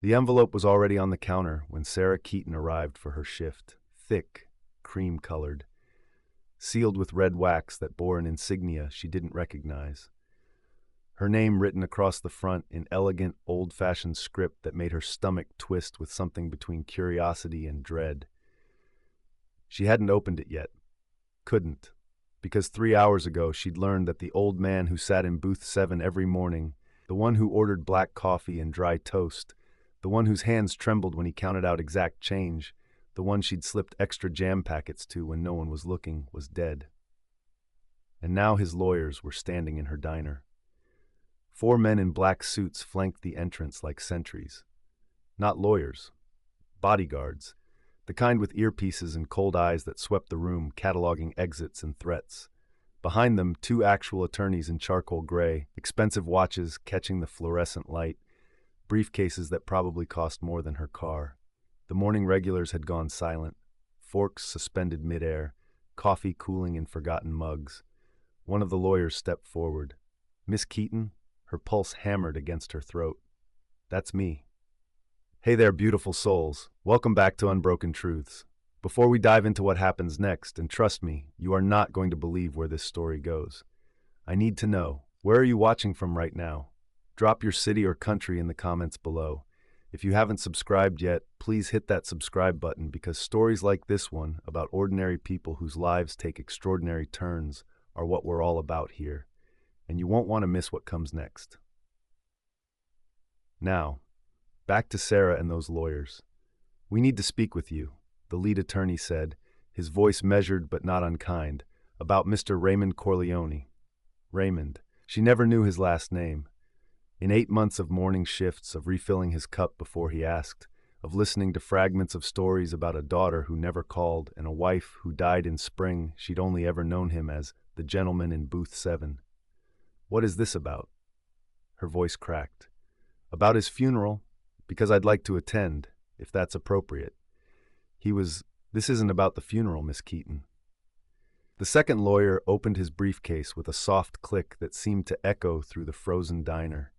The envelope was already on the counter when Sarah Keaton arrived for her shift, thick, cream-colored, sealed with red wax that bore an insignia she didn't recognize. Her name written across the front in elegant, old-fashioned script that made her stomach twist with something between curiosity and dread. She hadn't opened it yet. Couldn't. Because 3 hours ago she'd learned that the old man who sat in booth 7 every morning, the one who ordered black coffee and dry toast, the one whose hands trembled when he counted out exact change, the one she'd slipped extra jam packets to when no one was looking, was dead. And now his lawyers were standing in her diner. 4 men in black suits flanked the entrance like sentries. Not lawyers. Bodyguards. The kind with earpieces and cold eyes that swept the room, cataloging exits and threats. Behind them, 2 actual attorneys in charcoal gray, expensive watches catching the fluorescent light, briefcases that probably cost more than her car. The morning regulars had gone silent, forks suspended midair, coffee cooling in forgotten mugs. One of the lawyers stepped forward. "Miss Keaton?" Her pulse hammered against her throat. "That's me." "Hey there, beautiful souls. Welcome back to Unbroken Truths. Before we dive into what happens next, and trust me, you are not going to believe where this story goes, I need to know, where are you watching from right now? Drop your city or country in the comments below. If you haven't subscribed yet, please hit that subscribe button because stories like this one, about ordinary people whose lives take extraordinary turns, are what we're all about here. And you won't want to miss what comes next. Now, back to Sarah and those lawyers. "We need to speak with you," the lead attorney said, his voice measured but not unkind, "about Mr. Raymond Corleone." Raymond. She never knew his last name. In 8 months of morning shifts, of refilling his cup before he asked, of listening to fragments of stories about a daughter who never called and a wife who died in spring, she'd only ever known him as the gentleman in booth 7. "What is this about?" Her voice cracked. "About his funeral, because I'd like to attend, if that's appropriate." This isn't about the funeral, Miss Keaton." The second lawyer opened his briefcase with a soft click that seemed to echo through the frozen diner.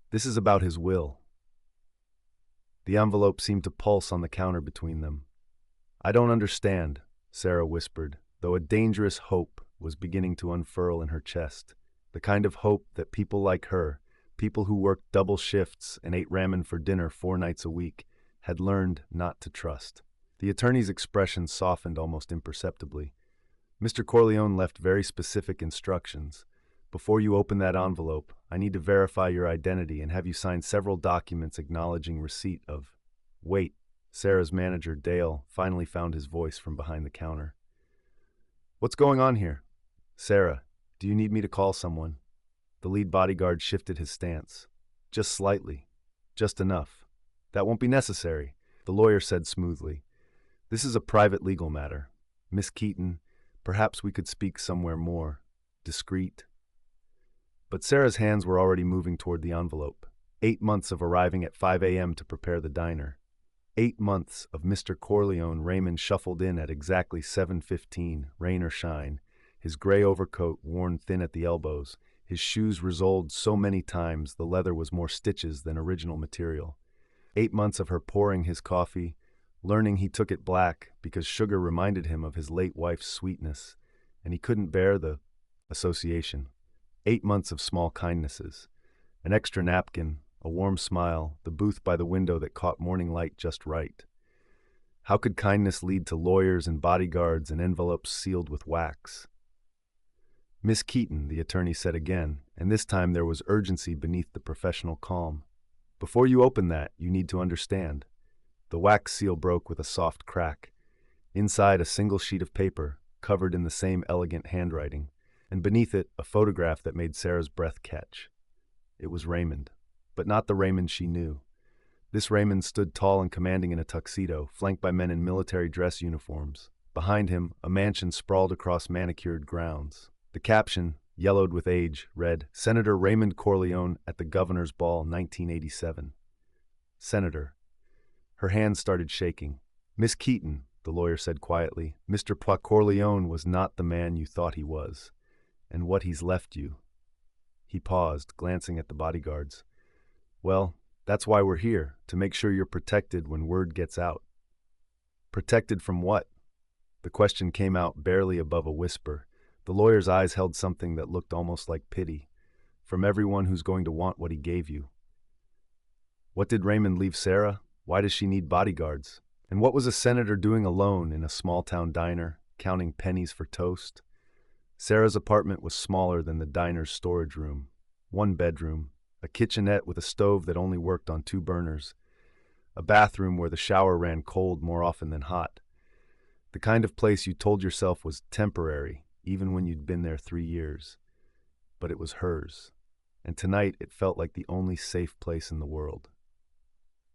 "This is about his will." The envelope seemed to pulse on the counter between them. "I don't understand," Sarah whispered, though a dangerous hope was beginning to unfurl in her chest. The kind of hope that people like her, people who worked double shifts and ate ramen for dinner 4 nights a week, had learned not to trust. The attorney's expression softened almost imperceptibly. "Mr. Corleone left very specific instructions. Before you open that envelope, I need to verify your identity and have you sign several documents acknowledging receipt of—" "Wait," Sarah's manager, Dale, finally found his voice from behind the counter. "What's going on here? Sarah, do you need me to call someone?" The lead bodyguard shifted his stance. "Just slightly. Just enough. That won't be necessary," the lawyer said smoothly. "This is a private legal matter. Miss Keaton, perhaps we could speak somewhere more discreet." But Sarah's hands were already moving toward the envelope. 8 months of arriving at 5 a.m. to prepare the diner. 8 months of Mr. Corleone Raymond shuffled in at exactly 7:15, rain or shine, his gray overcoat worn thin at the elbows, his shoes resoled so many times the leather was more stitches than original material. 8 months of her pouring his coffee, learning he took it black because sugar reminded him of his late wife's sweetness, and he couldn't bear the association. 8 months of small kindnesses. An extra napkin, a warm smile, the booth by the window that caught morning light just right. How could kindness lead to lawyers and bodyguards and envelopes sealed with wax? "Miss Keaton," the attorney said again, and this time there was urgency beneath the professional calm. "Before you open that, you need to understand." The wax seal broke with a soft crack. Inside, a single sheet of paper, covered in the same elegant handwriting, and beneath it, a photograph that made Sarah's breath catch. It was Raymond, but not the Raymond she knew. This Raymond stood tall and commanding in a tuxedo, flanked by men in military dress uniforms. Behind him, a mansion sprawled across manicured grounds. The caption, yellowed with age, read, "Senator Raymond Corleone at the Governor's Ball, 1987. Senator. Her hands started shaking. "Miss Keaton," the lawyer said quietly, "Mr. Corleone was not the man you thought he was. And what he's left you." He paused, glancing at the bodyguards. "Well, That's why we're here, to make sure you're protected when word gets out. Protected from what? The question came out barely above a whisper. The lawyer's eyes held something that looked almost like pity. From everyone who's going to want what he gave you. What did Raymond leave Sarah? Why does she need bodyguards? And what was a senator doing alone in a small-town diner, counting pennies for toast? Sarah's apartment was smaller than the diner's storage room. One bedroom, a kitchenette with a stove that only worked on 2 burners, a bathroom where the shower ran cold more often than hot. The kind of place you told yourself was temporary, even when you'd been there 3 years. But it was hers, and tonight it felt like the only safe place in the world.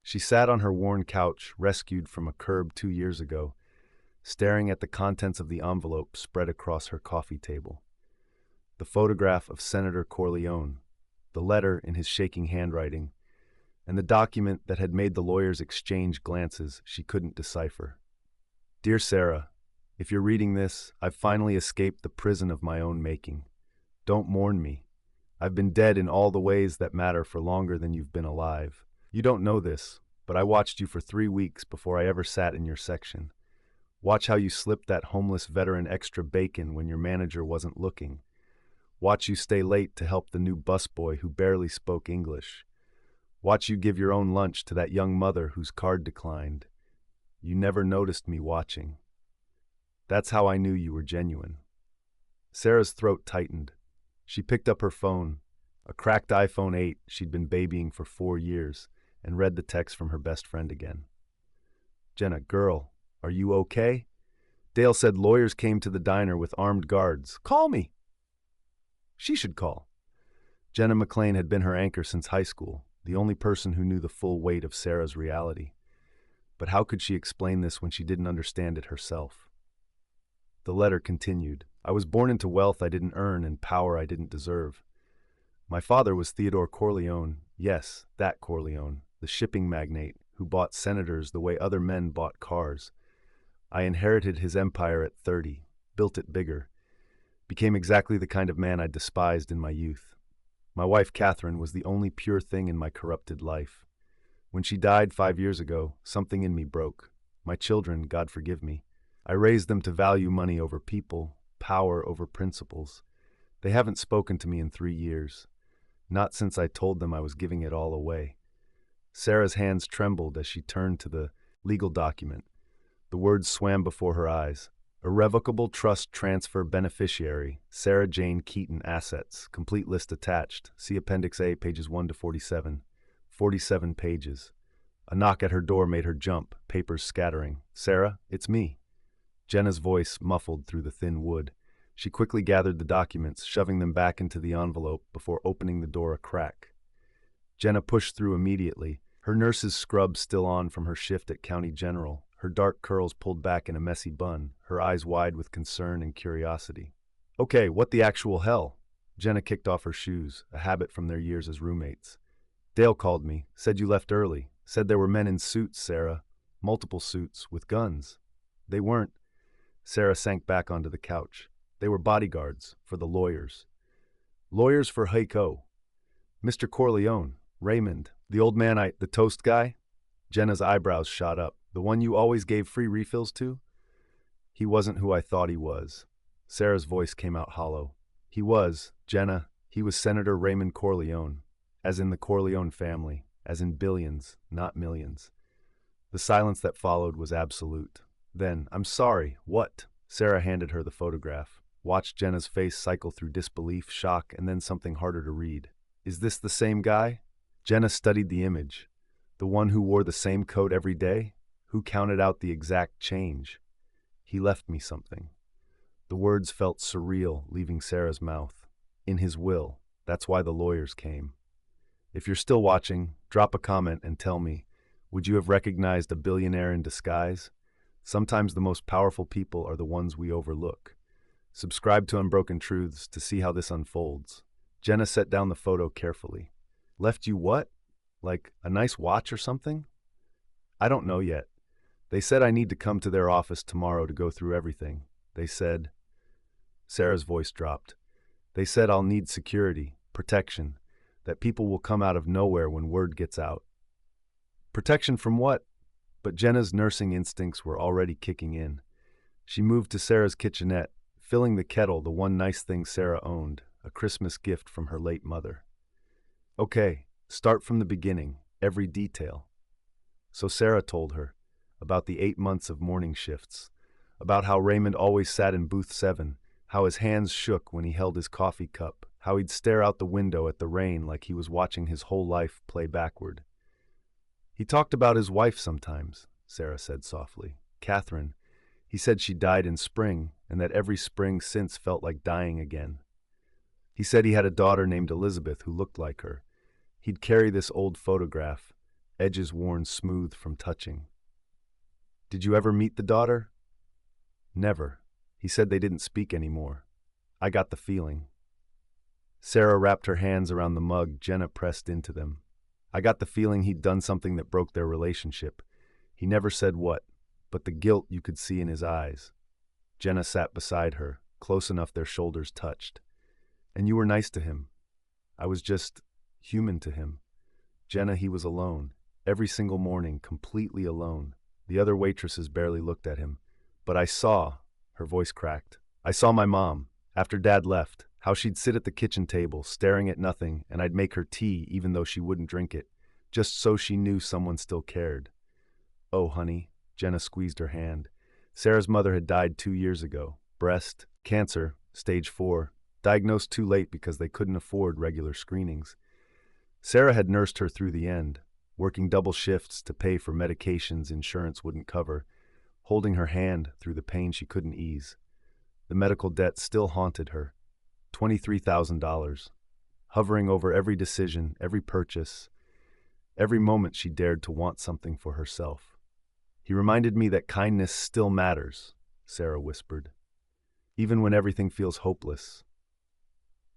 She sat on her worn couch, rescued from a curb 2 years ago, staring at the contents of the envelope spread across her coffee table. The photograph of Senator Corleone, the letter in his shaking handwriting, and the document that had made the lawyers exchange glances she couldn't decipher. Dear Sarah, if you're reading this, I've finally escaped the prison of my own making. Don't mourn me. I've been dead in all the ways that matter for longer than you've been alive. You don't know this, but I watched you for 3 weeks before I ever sat in your section. Watch how you slipped that homeless veteran extra bacon when your manager wasn't looking. Watch you stay late to help the new busboy who barely spoke English. Watch you give your own lunch to that young mother whose card declined. You never noticed me watching. That's how I knew you were genuine. Sarah's throat tightened. She picked up her phone, a cracked iPhone 8 she'd been babying for 4 years, and read the text from her best friend again. Jenna, girl, are you okay? Dale said lawyers came to the diner with armed guards. Call me. She should call. Jenna McLean had been her anchor since high school, the only person who knew the full weight of Sarah's reality. But how could she explain this when she didn't understand it herself? The letter continued. I was born into wealth I didn't earn and power I didn't deserve. My father was Theodore Corleone, yes, that Corleone, the shipping magnate who bought senators the way other men bought cars. I inherited his empire at 30, built it bigger, became exactly the kind of man I despised in my youth. My wife, Catherine, was the only pure thing in my corrupted life. When she died 5 years ago, something in me broke. My children, God forgive me. I raised them to value money over people, power over principles. They haven't spoken to me in 3 years. Not since I told them I was giving it all away. Sarah's hands trembled as she turned to the legal document. The words swam before her eyes. Irrevocable Trust Transfer Beneficiary, Sarah Jane Keaton Assets. Complete list attached. See Appendix A, pages 1 to 47. 47 pages. A knock at her door made her jump, papers scattering. Sarah, it's me. Jenna's voice muffled through the thin wood. She quickly gathered the documents, shoving them back into the envelope before opening the door a crack. Jenna pushed through immediately, her nurse's scrub still on from her shift at County General, her dark curls pulled back in a messy bun, her eyes wide with concern and curiosity. Okay, what the actual hell? Jenna kicked off her shoes, a habit from their years as roommates. Dale called me, said you left early, said there were men in suits, Sarah. Multiple suits, with guns. They weren't. Sarah sank back onto the couch. They were bodyguards, for the lawyers. Lawyers for Heiko. Mr. Corleone, Raymond, the old man the toast guy? Jenna's eyebrows shot up. The one you always gave free refills to? He wasn't who I thought he was. Sarah's voice came out hollow. He was, Jenna, he was Senator Raymond Corleone, as in the Corleone family, as in billions, not millions. The silence that followed was absolute. Then, I'm sorry, what? Sarah handed her the photograph, watched Jenna's face cycle through disbelief, shock, and then something harder to read. Is this the same guy? Jenna studied the image. The one who wore the same coat every day? Who counted out the exact change? He left me something. The words felt surreal, leaving Sarah's mouth. In his will. That's why the lawyers came. If you're still watching, drop a comment and tell me, would you have recognized a billionaire in disguise? Sometimes the most powerful people are the ones we overlook. Subscribe to Unbroken Truths to see how this unfolds. Jenna set down the photo carefully. Left you what? Like a nice watch or something? I don't know yet. They said I need to come to their office tomorrow to go through everything. They said... Sarah's voice dropped. They said I'll need security, protection, that people will come out of nowhere when word gets out. Protection from what? But Jenna's nursing instincts were already kicking in. She moved to Sarah's kitchenette, filling the kettle, the one nice thing Sarah owned, a Christmas gift from her late mother. Okay, start from the beginning, every detail. So Sarah told her about the 8 months of morning shifts, about how Raymond always sat in booth 7, how his hands shook when he held his coffee cup, how he'd stare out the window at the rain like he was watching his whole life play backward. He talked about his wife sometimes, Sarah said softly. Catherine. He said she died in spring, and that every spring since felt like dying again. He said he had a daughter named Elizabeth who looked like her. He'd carry this old photograph, edges worn smooth from touching. Did you ever meet the daughter? Never. He said they didn't speak anymore. I got the feeling. Sarah wrapped her hands around the mug Jenna pressed into them. I got the feeling he'd done something that broke their relationship. He never said what, but the guilt you could see in his eyes. Jenna sat beside her, close enough their shoulders touched. And you were nice to him. I was just human to him. Jenna, he was alone. Every single morning, completely alone. The other waitresses barely looked at him. But I saw, her voice cracked. I saw my mom, after Dad left, how she'd sit at the kitchen table, staring at nothing, and I'd make her tea even though she wouldn't drink it, just so she knew someone still cared. Oh, honey, Jenna squeezed her hand. Sarah's mother had died 2 years ago. Breast, cancer, stage 4, diagnosed too late because they couldn't afford regular screenings. Sarah had nursed her through the end, working double shifts to pay for medications insurance wouldn't cover, holding her hand through the pain she couldn't ease. The medical debt still haunted her. $23,000, hovering over every decision, every purchase, every moment she dared to want something for herself. He reminded me that kindness still matters, Sarah whispered. Even when everything feels hopeless,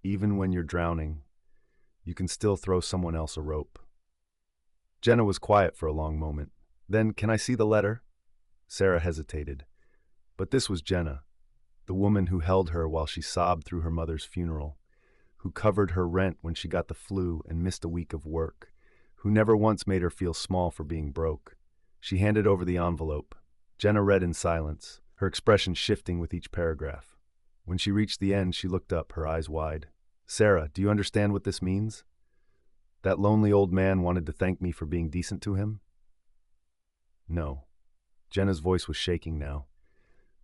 even when you're drowning, you can still throw someone else a rope. Jenna was quiet for a long moment. Then, can I see the letter? Sarah hesitated. But this was Jenna, the woman who held her while she sobbed through her mother's funeral, who covered her rent when she got the flu and missed a week of work, who never once made her feel small for being broke. She handed over the envelope. Jenna read in silence, her expression shifting with each paragraph. When she reached the end, she looked up, her eyes wide. Sarah, do you understand what this means? That lonely old man wanted to thank me for being decent to him? No. Jenna's voice was shaking now.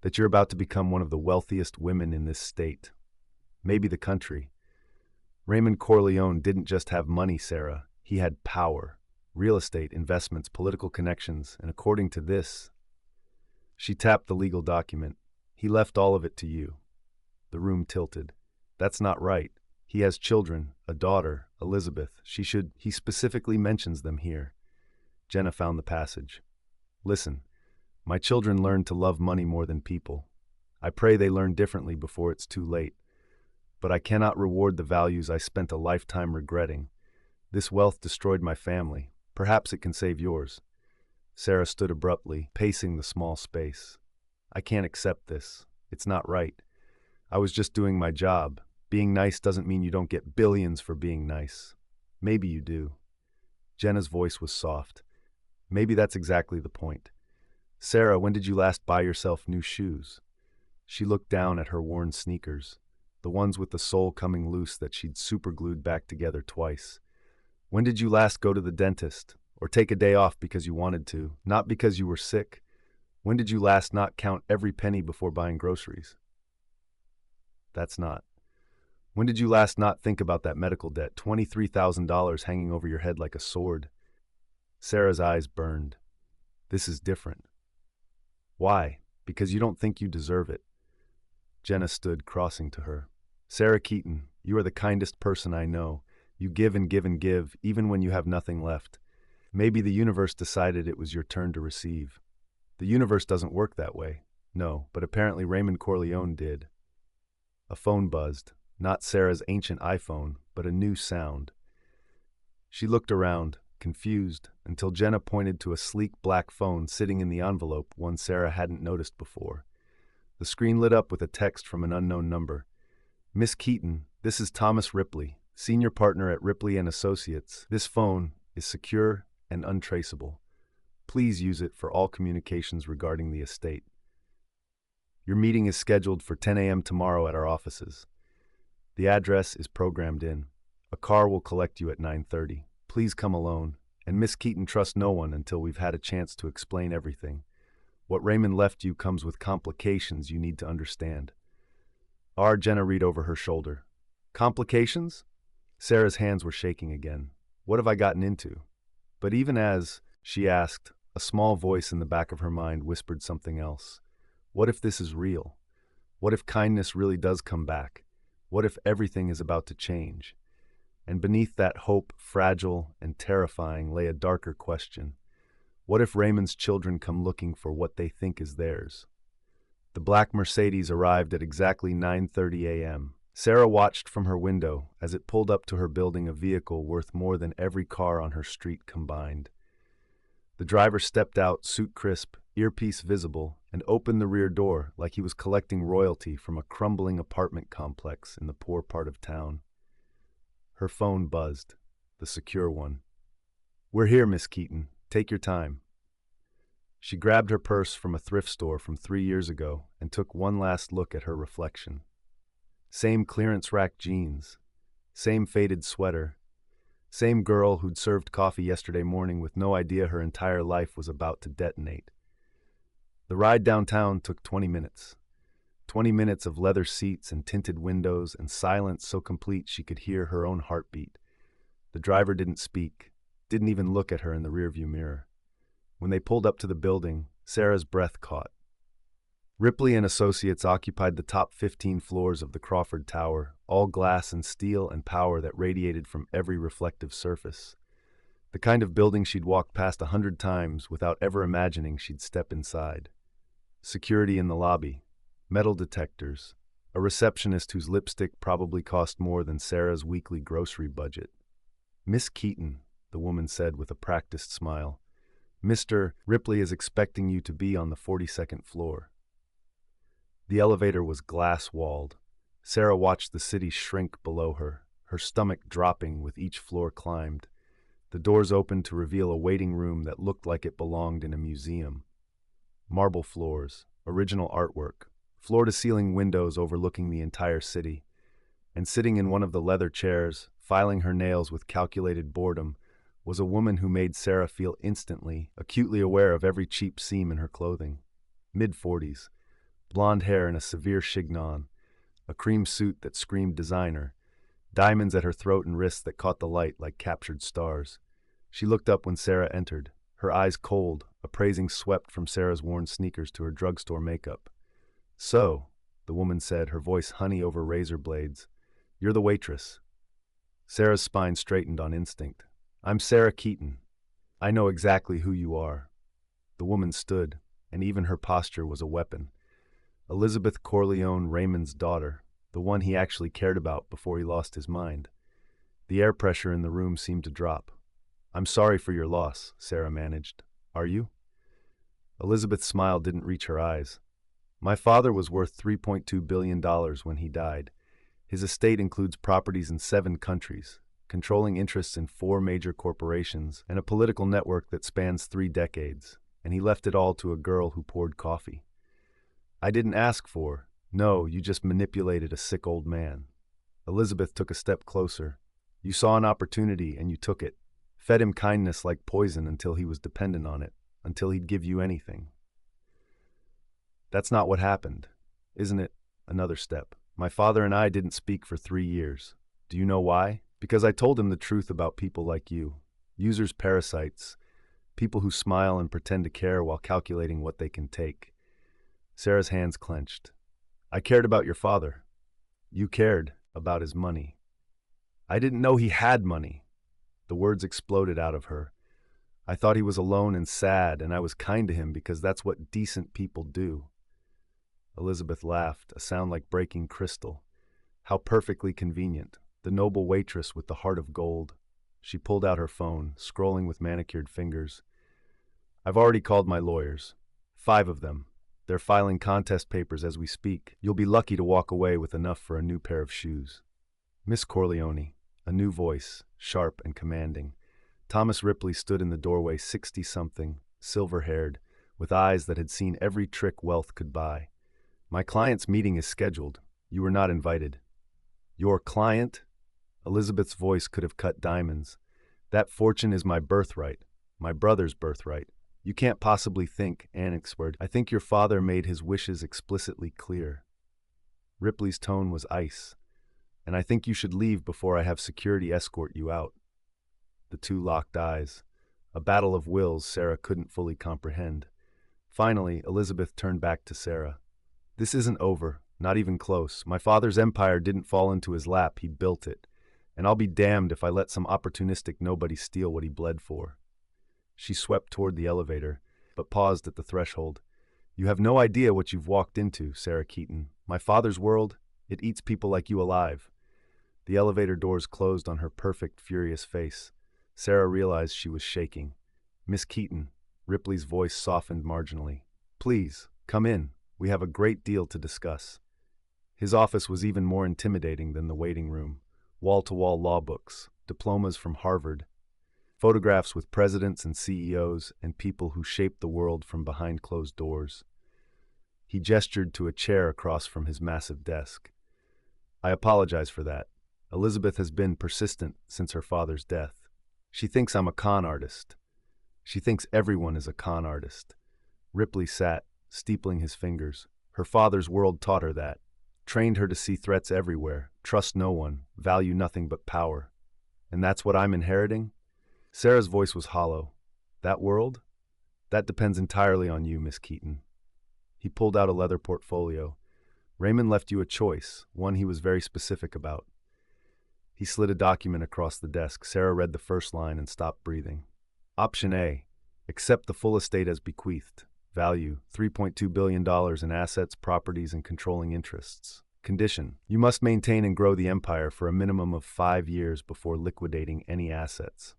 That you're about to become one of the wealthiest women in this state. Maybe the country. Raymond Corleone didn't just have money, Sarah. He had power. Real estate, investments, political connections, and according to this... She tapped the legal document. He left all of it to you. The room tilted. That's not right. He has children, a daughter, Elizabeth. He specifically mentions them here. Jenna found the passage. Listen, my children learned to love money more than people. I pray they learn differently before it's too late. But I cannot reward the values I spent a lifetime regretting. This wealth destroyed my family. Perhaps it can save yours. Sarah stood abruptly, pacing the small space. I can't accept this. It's not right. I was just doing my job. Being nice doesn't mean you don't get billions for being nice. Maybe you do. Jenna's voice was soft. Maybe that's exactly the point. Sarah, when did you last buy yourself new shoes? She looked down at her worn sneakers, the ones with the sole coming loose that she'd superglued back together twice. When did you last go to the dentist, or take a day off because you wanted to, not because you were sick? When did you last not count every penny before buying groceries? That's not. When did you last not think about that medical debt, $23,000 hanging over your head like a sword? Sarah's eyes burned. This is different. Why? Because you don't think you deserve it. Jenna stood, crossing to her. Sarah Keaton, you are the kindest person I know. You give and give and give, even when you have nothing left. Maybe the universe decided it was your turn to receive. The universe doesn't work that way. No, but apparently Raymond Corleone did. A phone buzzed. Not Sarah's ancient iPhone, but a new sound. She looked around, confused, until Jenna pointed to a sleek black phone sitting in the envelope, one Sarah hadn't noticed before. The screen lit up with a text from an unknown number. Miss Keaton, this is Thomas Ripley, senior partner at Ripley & Associates. This phone is secure and untraceable. Please use it for all communications regarding the estate. Your meeting is scheduled for 10 a.m. tomorrow at our offices. The address is programmed in. A car will collect you at 9:30. Please come alone, and Miss Keaton trusts no one until we've had a chance to explain everything. What Raymond left you comes with complications you need to understand. Jenna read over her shoulder. Complications? Sarah's hands were shaking again. What have I gotten into? But even as she asked, a small voice in the back of her mind whispered something else. What if this is real? What if kindness really does come back? What if everything is about to change? And beneath that hope, fragile and terrifying, lay a darker question. What if Raymond's children come looking for what they think is theirs? The black Mercedes arrived at exactly 9:30 a.m. Sarah watched from her window as it pulled up to her building, a vehicle worth more than every car on her street combined. The driver stepped out, suit crisp, earpiece visible, and opened the rear door like he was collecting royalty from a crumbling apartment complex in the poor part of town. Her phone buzzed, the secure one. "We're here, Miss Keaton. Take your time." She grabbed her purse from a thrift store from 3 years ago and took one last look at her reflection. Same clearance rack jeans, same faded sweater, same girl who'd served coffee yesterday morning with no idea her entire life was about to detonate. The ride downtown took 20 minutes. 20 minutes of leather seats and tinted windows and silence so complete she could hear her own heartbeat. The driver didn't speak, didn't even look at her in the rearview mirror. When they pulled up to the building, Sarah's breath caught. Ripley and Associates occupied the top 15 floors of the Crawford Tower, all glass and steel and power that radiated from every reflective surface. The kind of building she'd walked past 100 times without ever imagining she'd step inside. Security in the lobby, metal detectors, a receptionist whose lipstick probably cost more than Sarah's weekly grocery budget. "Miss Keaton," the woman said with a practiced smile, "Mr. Ripley is expecting you to be on the 42nd floor." The elevator was glass-walled. Sarah watched the city shrink below her, her stomach dropping with each floor climbed. The doors opened to reveal a waiting room that looked like it belonged in a museum. Marble floors, original artwork, floor-to-ceiling windows overlooking the entire city. And sitting in one of the leather chairs, filing her nails with calculated boredom, was a woman who made Sarah feel instantly, acutely aware of every cheap seam in her clothing. Mid-40s, blonde hair in a severe chignon, a cream suit that screamed designer, diamonds at her throat and wrists that caught the light like captured stars. She looked up when Sarah entered, her eyes cold, appraising swept from Sarah's worn sneakers to her drugstore makeup. "So," the woman said, her voice honey over razor blades, "you're the waitress." Sarah's spine straightened on instinct. "I'm Sarah Keaton. I know exactly who you are." The woman stood, and even her posture was a weapon. Elizabeth Corleone, Raymond's daughter, the one he actually cared about before he lost his mind. The air pressure in the room seemed to drop. "I'm sorry for your loss," Sarah managed. "Are you?" Elizabeth's smile didn't reach her eyes. "My father was worth $3.2 billion when he died. His estate includes properties in 7 countries, controlling interests in 4 major corporations, and a political network that spans 3 decades, and he left it all to a girl who poured coffee. I didn't ask for. No, you just manipulated a sick old man." Elizabeth took a step closer. "You saw an opportunity and you took it. Fed him kindness like poison until he was dependent on it, until he'd give you anything." "That's not what happened, isn't it?" Another step. "My father and I didn't speak for 3 years. Do you know why? Because I told him the truth about people like you. Users, parasites, people who smile and pretend to care while calculating what they can take." Sarah's hands clenched. "I cared about your father. You cared about his money." "I didn't know he had money." The words exploded out of her. "I thought he was alone and sad, and I was kind to him because that's what decent people do." Elizabeth laughed, a sound like breaking crystal. How perfectly convenient. The noble waitress with the heart of gold. She pulled out her phone, scrolling with manicured fingers. "I've already called my lawyers. 5 of them. They're filing contest papers as we speak. You'll be lucky to walk away with enough for a new pair of shoes." Miss Corleone, a new voice, sharp and commanding. Thomas Ripley stood in the doorway, 60-something, silver-haired, with eyes that had seen every trick wealth could buy. "My client's meeting is scheduled. You were not invited." "Your client?" Elizabeth's voice could have cut diamonds. "That fortune is my birthright, my brother's birthright. You can't possibly think," Annex word. "I think your father made his wishes explicitly clear." Ripley's tone was ice. "And I think you should leave before I have security escort you out." The two locked eyes. A battle of wills Sarah couldn't fully comprehend. Finally, Elizabeth turned back to Sarah. "This isn't over, not even close. My father's empire didn't fall into his lap, he built it. And I'll be damned if I let some opportunistic nobody steal what he bled for." She swept toward the elevator, but paused at the threshold. "You have no idea what you've walked into, Sarah Keaton. My father's world, it eats people like you alive." The elevator doors closed on her perfect, furious face. Sarah realized she was shaking. "Miss Keaton," Ripley's voice softened marginally. "Please, come in. We have a great deal to discuss." His office was even more intimidating than the waiting room. Wall-to-wall law books, diplomas from Harvard, photographs with presidents and CEOs and people who shaped the world from behind closed doors. He gestured to a chair across from his massive desk. "I apologize for that. Elizabeth has been persistent since her father's death. She thinks I'm a con artist. She thinks everyone is a con artist." Ripley sat, steepling his fingers. "Her father's world taught her that. Trained her to see threats everywhere, trust no one, value nothing but power. And that's what I'm inheriting?" Sarah's voice was hollow. "That world? That depends entirely on you, Miss Keaton." He pulled out a leather portfolio. "Raymond left you a choice, one he was very specific about." He slid a document across the desk. Sarah read the first line and stopped breathing. "Option A, accept the full estate as bequeathed. Value, $3.2 billion in assets, properties, and controlling interests. Condition, you must maintain and grow the empire for a minimum of 5 years before liquidating any assets."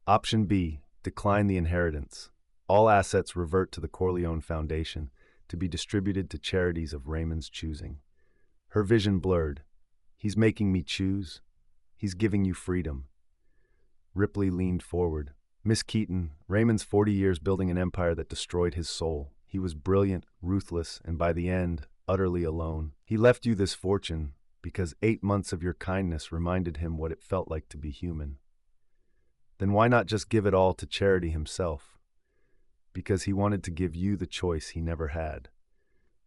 Option B, decline the inheritance. All assets revert to the Corleone Foundation, to be distributed to charities of Raymond's choosing. Her vision blurred. "He's making me choose. He's giving you freedom." Ripley leaned forward. "Miss Keaton, Raymond's 40 years building an empire that destroyed his soul. He was brilliant, ruthless, and by the end, utterly alone. He left you this fortune because 8 months of your kindness reminded him what it felt like to be human. Then why not just give it all to charity himself? Because he wanted to give you the choice he never had.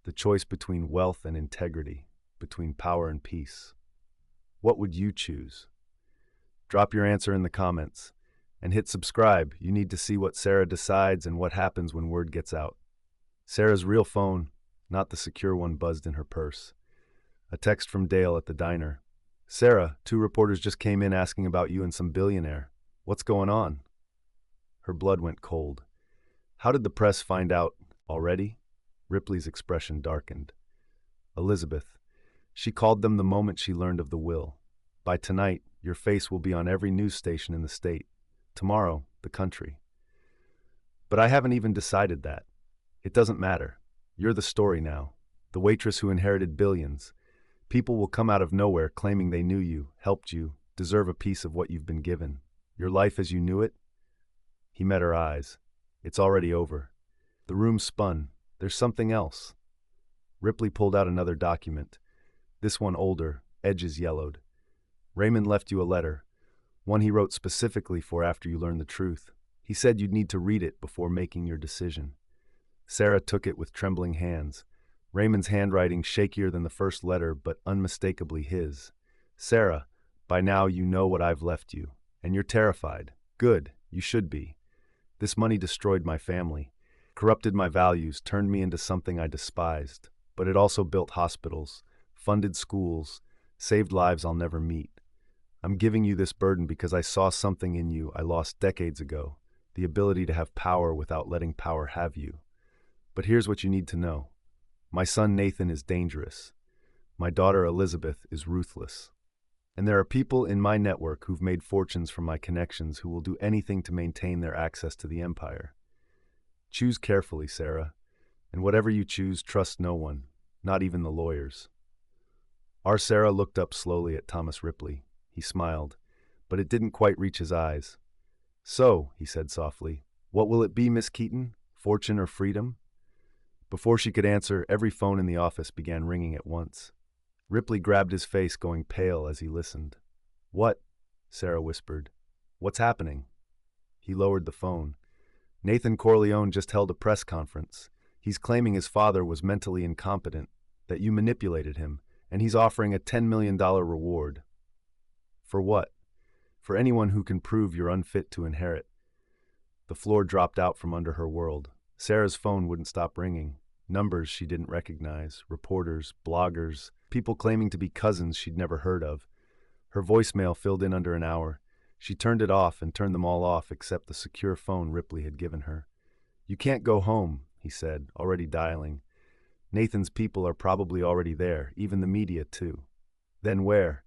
The choice between wealth and integrity, between power and peace. What would you choose? Drop your answer in the comments. And hit subscribe. You need to see what Sarah decides and what happens when word gets out." Sarah's real phone, not the secure one, buzzed in her purse. A text from Dale at the diner. "Sarah, 2 reporters just came in asking about you and some billionaire. What's going on?" Her blood went cold. "How did the press find out already?" Ripley's expression darkened. "Elizabeth. She called them the moment she learned of the will. By tonight, your face will be on every news station in the state. Tomorrow, the country. But I haven't even decided that. It doesn't matter. You're the story now. The waitress who inherited billions. People will come out of nowhere claiming they knew you, helped you, deserve a piece of what you've been given. Your life as you knew it?" He met her eyes. "It's already over." The room spun. "There's something else." Ripley pulled out another document. This one older, edges yellowed. "Raymond left you a letter. One he wrote specifically for after you learned the truth. He said you'd need to read it before making your decision." Sarah took it with trembling hands. Raymond's handwriting shakier than the first letter, but unmistakably his. "Sarah, by now you know what I've left you, and you're terrified. Good, you should be. This money destroyed my family, corrupted my values, turned me into something I despised, but it also built hospitals, funded schools, saved lives I'll never meet. I'm giving you this burden because I saw something in you I lost decades ago, the ability to have power without letting power have you. But here's what you need to know. My son Nathan is dangerous. My daughter Elizabeth is ruthless. And there are people in my network who've made fortunes from my connections who will do anything to maintain their access to the empire. Choose carefully, Sarah, and whatever you choose, trust no one, not even the lawyers." Our Sarah looked up slowly at Thomas Ripley. He smiled, but it didn't quite reach his eyes. "So," he said softly, "what will it be, Miss Keaton? Fortune or freedom?" Before she could answer, every phone in the office began ringing at once. Ripley grabbed his face, going pale as he listened. "What?" Sarah whispered. "What's happening?" He lowered the phone. "Nathan Corleone just held a press conference. He's claiming his father was mentally incompetent, that you manipulated him, and he's offering a $10 million reward." "For what?" "For anyone who can prove you're unfit to inherit." The floor dropped out from under her world. Sarah's phone wouldn't stop ringing. Numbers she didn't recognize, reporters, bloggers, people claiming to be cousins she'd never heard of. Her voicemail filled in under an hour. She turned it off and turned them all off except the secure phone Ripley had given her. "You can't go home," he said, already dialing. "Nathan's people are probably already there, even the media too." "Then where?"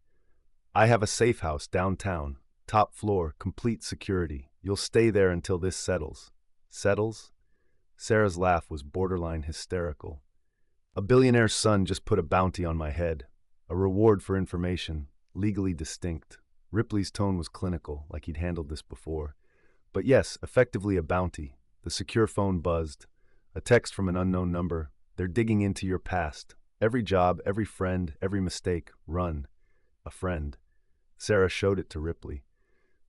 "I have a safe house downtown, top floor, complete security. You'll stay there until this settles." "Settles?" Sarah's laugh was borderline hysterical. "A billionaire's son just put a bounty on my head. A reward for information, legally distinct." Ripley's tone was clinical, like he'd handled this before. "But yes, effectively a bounty." The secure phone buzzed. A text from an unknown number. "They're digging into your past. Every job, every friend, every mistake. Run." A friend. Sarah showed it to Ripley.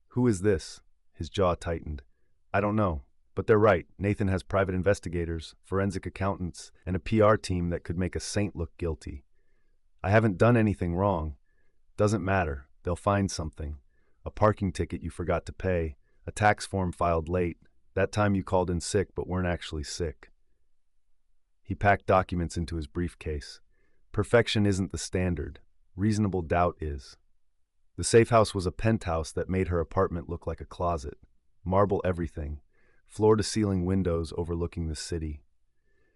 "Who is this?" His jaw tightened. "I don't know. But they're right. Nathan has private investigators, forensic accountants, and a PR team that could make a saint look guilty." "I haven't done anything wrong." "Doesn't matter. They'll find something. A parking ticket you forgot to pay, a tax form filed late, that time you called in sick but weren't actually sick." He packed documents into his briefcase. "Perfection isn't the standard. Reasonable doubt is." The safe house was a penthouse that made her apartment look like a closet. Marble everything. Floor-to-ceiling windows overlooking the city.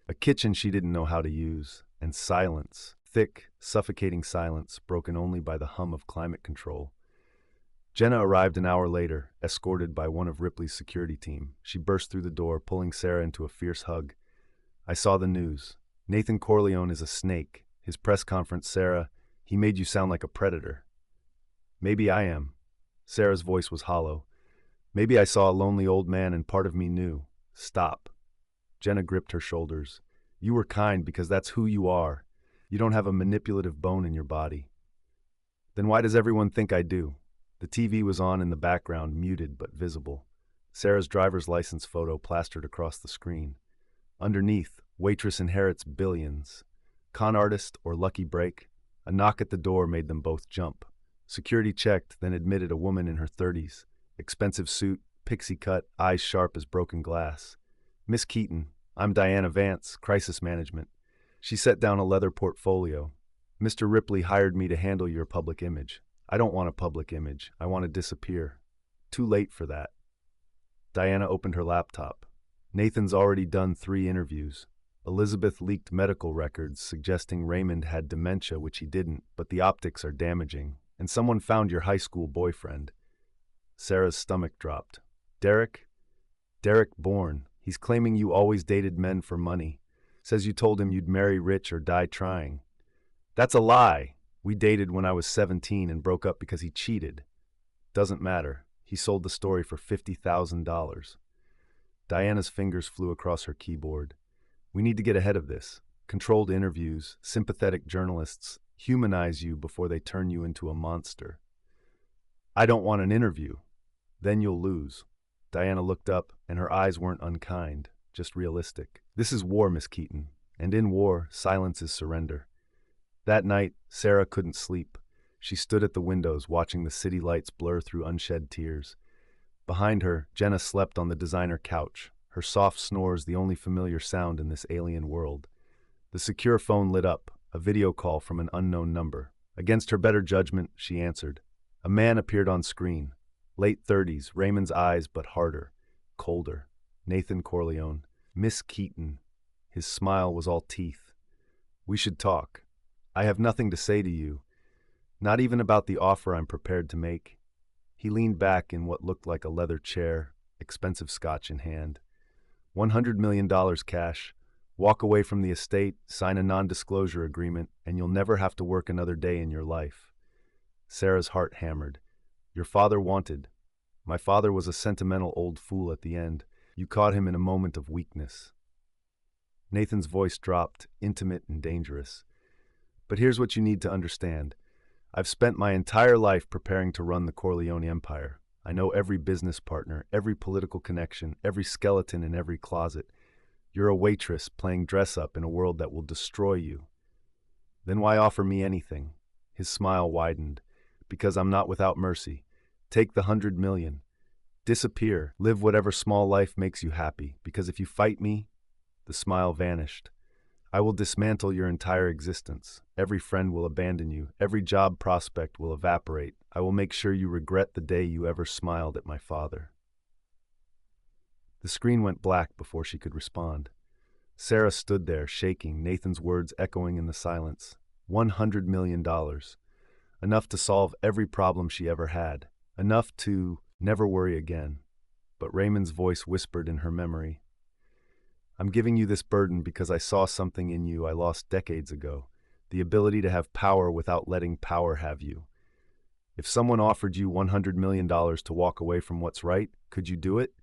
A kitchen she didn't know how to use. And silence. Thick, suffocating silence, broken only by the hum of climate control. Jenna arrived an hour later, escorted by one of Ripley's security team. She burst through the door, pulling Sarah into a fierce hug. "I saw the news. Nathan Corleone is a snake. His press conference, Sarah, he made you sound like a predator." "Maybe I am." Sarah's voice was hollow. "Maybe I saw a lonely old man and part of me knew." "Stop." Jenna gripped her shoulders. "You were kind because that's who you are. You don't have a manipulative bone in your body." "Then why does everyone think I do?" The TV was on in the background, muted but visible. Sarah's driver's license photo plastered across the screen. Underneath, "Waitress inherits billions." Con artist or lucky break? A knock at the door made them both jump. Security checked, then admitted a woman in her 30s. Expensive suit, pixie cut, eyes sharp as broken glass. "Miss Keaton, I'm Diana Vance, Crisis Management." She set down a leather portfolio. "Mr. Ripley hired me to handle your public image." "I don't want a public image. I want to disappear." "Too late for that." Diana opened her laptop. "Nathan's already done 3 interviews. Elizabeth leaked medical records suggesting Raymond had dementia, which he didn't, but the optics are damaging. And someone found your high school boyfriend." Sarah's stomach dropped. "Derek?" "Derek Bourne. He's claiming you always dated men for money. Says you told him you'd marry rich or die trying." "That's a lie. We dated when I was 17 and broke up because he cheated." "Doesn't matter. He sold the story for $50,000. Diana's fingers flew across her keyboard. "We need to get ahead of this. Controlled interviews, sympathetic journalists, humanize you before they turn you into a monster." "I don't want an interview." "Then you'll lose." Diana looked up, and her eyes weren't unkind, just realistic. "This is war, Miss Keaton, and in war, silence is surrender." That night, Sarah couldn't sleep. She stood at the windows, watching the city lights blur through unshed tears. Behind her, Jenna slept on the designer couch, her soft snores the only familiar sound in this alien world. The secure phone lit up, a video call from an unknown number. Against her better judgment, she answered. A man appeared on screen. Late 30s, Raymond's eyes but harder, colder. Nathan Corleone. "Miss Keaton." His smile was all teeth. "We should talk. I have nothing to say to you. Not even about the offer I'm prepared to make." He leaned back in what looked like a leather chair, expensive scotch in hand. $100 million cash. Walk away from the estate, sign a non-disclosure agreement, and you'll never have to work another day in your life. Sarah's heart hammered. "Your father wanted." My father was a sentimental old fool at the end. You caught him in a moment of weakness." Nathan's voice dropped, intimate and dangerous. "But here's what you need to understand. I've spent my entire life preparing to run the Corleone Empire. I know every business partner, every political connection, every skeleton in every closet. You're a waitress playing dress-up in a world that will destroy you. Then why offer me anything?" His smile widened. "Because I'm not without mercy. Take the 100 million. Disappear. Live whatever small life makes you happy. Because if you fight me," the smile vanished, "I will dismantle your entire existence. Every friend will abandon you. Every job prospect will evaporate. I will make sure you regret the day you ever smiled at my father." The screen went black before she could respond. Sarah stood there, shaking, Nathan's words echoing in the silence. $100 million. Enough to solve every problem she ever had. Enough to never worry again. But Raymond's voice whispered in her memory, "I'm giving you this burden because I saw something in you I lost decades ago. The ability to have power without letting power have you. If someone offered you $100 million to walk away from what's right, could you do it?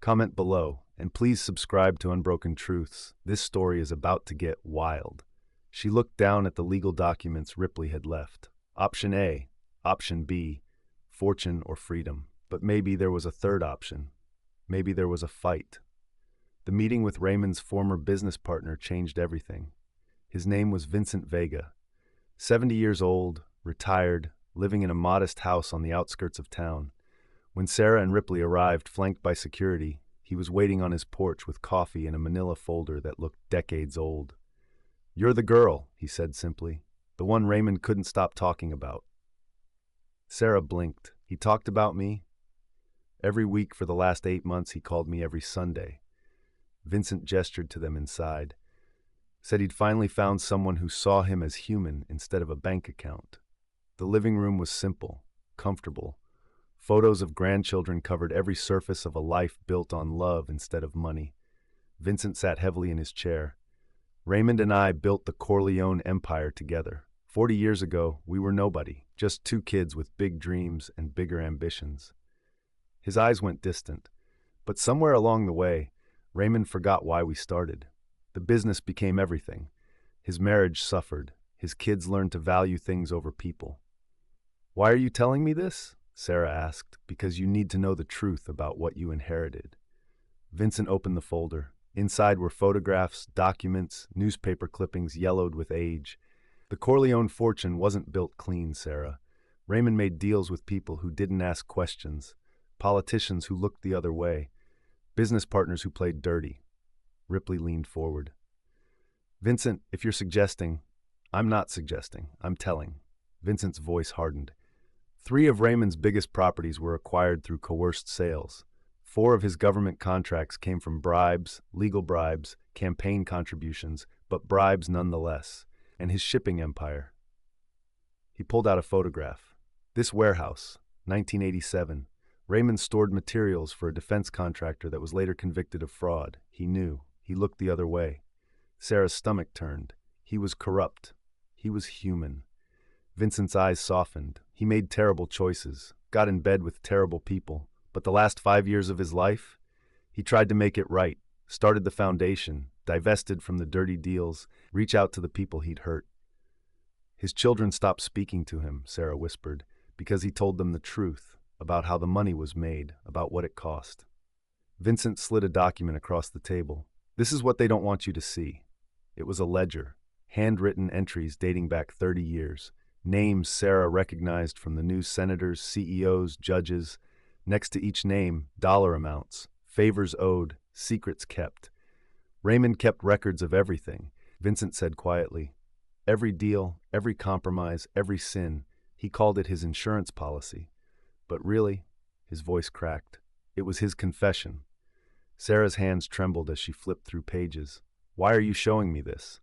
Comment below, and please subscribe to Unbroken Truths. This story is about to get wild." She looked down at the legal documents Ripley had left. Option A, option B, fortune or freedom. But maybe there was a third option. Maybe there was a fight. The meeting with Raymond's former business partner changed everything. His name was Vincent Vega. 70 years old, retired, living in a modest house on the outskirts of town. When Sarah and Ripley arrived, flanked by security, he was waiting on his porch with coffee and a manila folder that looked decades old. "You're the girl," he said simply. "The one Raymond couldn't stop talking about." Sarah blinked. "He talked about me?" "Every week for the last 8 months he called me every Sunday." Vincent gestured to them inside. Said he'd finally found someone who saw him as human instead of a bank account. The living room was simple, comfortable. Photos of grandchildren covered every surface of a life built on love instead of money. Vincent sat heavily in his chair. "Raymond and I built the Corleone Empire together. 40 years ago, we were nobody, just two kids with big dreams and bigger ambitions." His eyes went distant. "But somewhere along the way, Raymond forgot why we started. The business became everything. His marriage suffered. His kids learned to value things over people." "Why are you telling me this?" Sarah asked. "Because you need to know the truth about what you inherited." Vincent opened the folder. Inside were photographs, documents, newspaper clippings yellowed with age. "The Corleone fortune wasn't built clean, Sarah. Raymond made deals with people who didn't ask questions, politicians who looked the other way, business partners who played dirty." Ripley leaned forward. "Vincent, if you're suggesting—" "I'm not suggesting, I'm telling." Vincent's voice hardened. 3 of Raymond's biggest properties were acquired through coerced sales. 4 of his government contracts came from bribes, legal bribes, campaign contributions, but bribes nonetheless. And his shipping empire. He pulled out a photograph. "This warehouse, 1987. Raymond stored materials for a defense contractor that was later convicted of fraud. He knew. He looked the other way." Sarah's stomach turned. He was corrupt. He was human. Vincent's eyes softened. He made terrible choices, got in bed with terrible people. But the last 5 years of his life, he tried to make it right, started the foundation, divested from the dirty deals, reach out to the people he'd hurt. "His children stopped speaking to him," Sarah whispered, "because he told them the truth about how the money was made, about what it cost." Vincent slid a document across the table. "This is what they don't want you to see." It was a ledger, handwritten entries dating back 30 years. Names Sarah recognized from the new senators, CEOs, judges. Next to each name, dollar amounts, favors owed, secrets kept. Raymond kept records of everything, Vincent said quietly. Every deal, every compromise, every sin. He called it his insurance policy. But really, his voice cracked, it was his confession. Sarah's hands trembled as she flipped through pages. "Why are you showing me this?"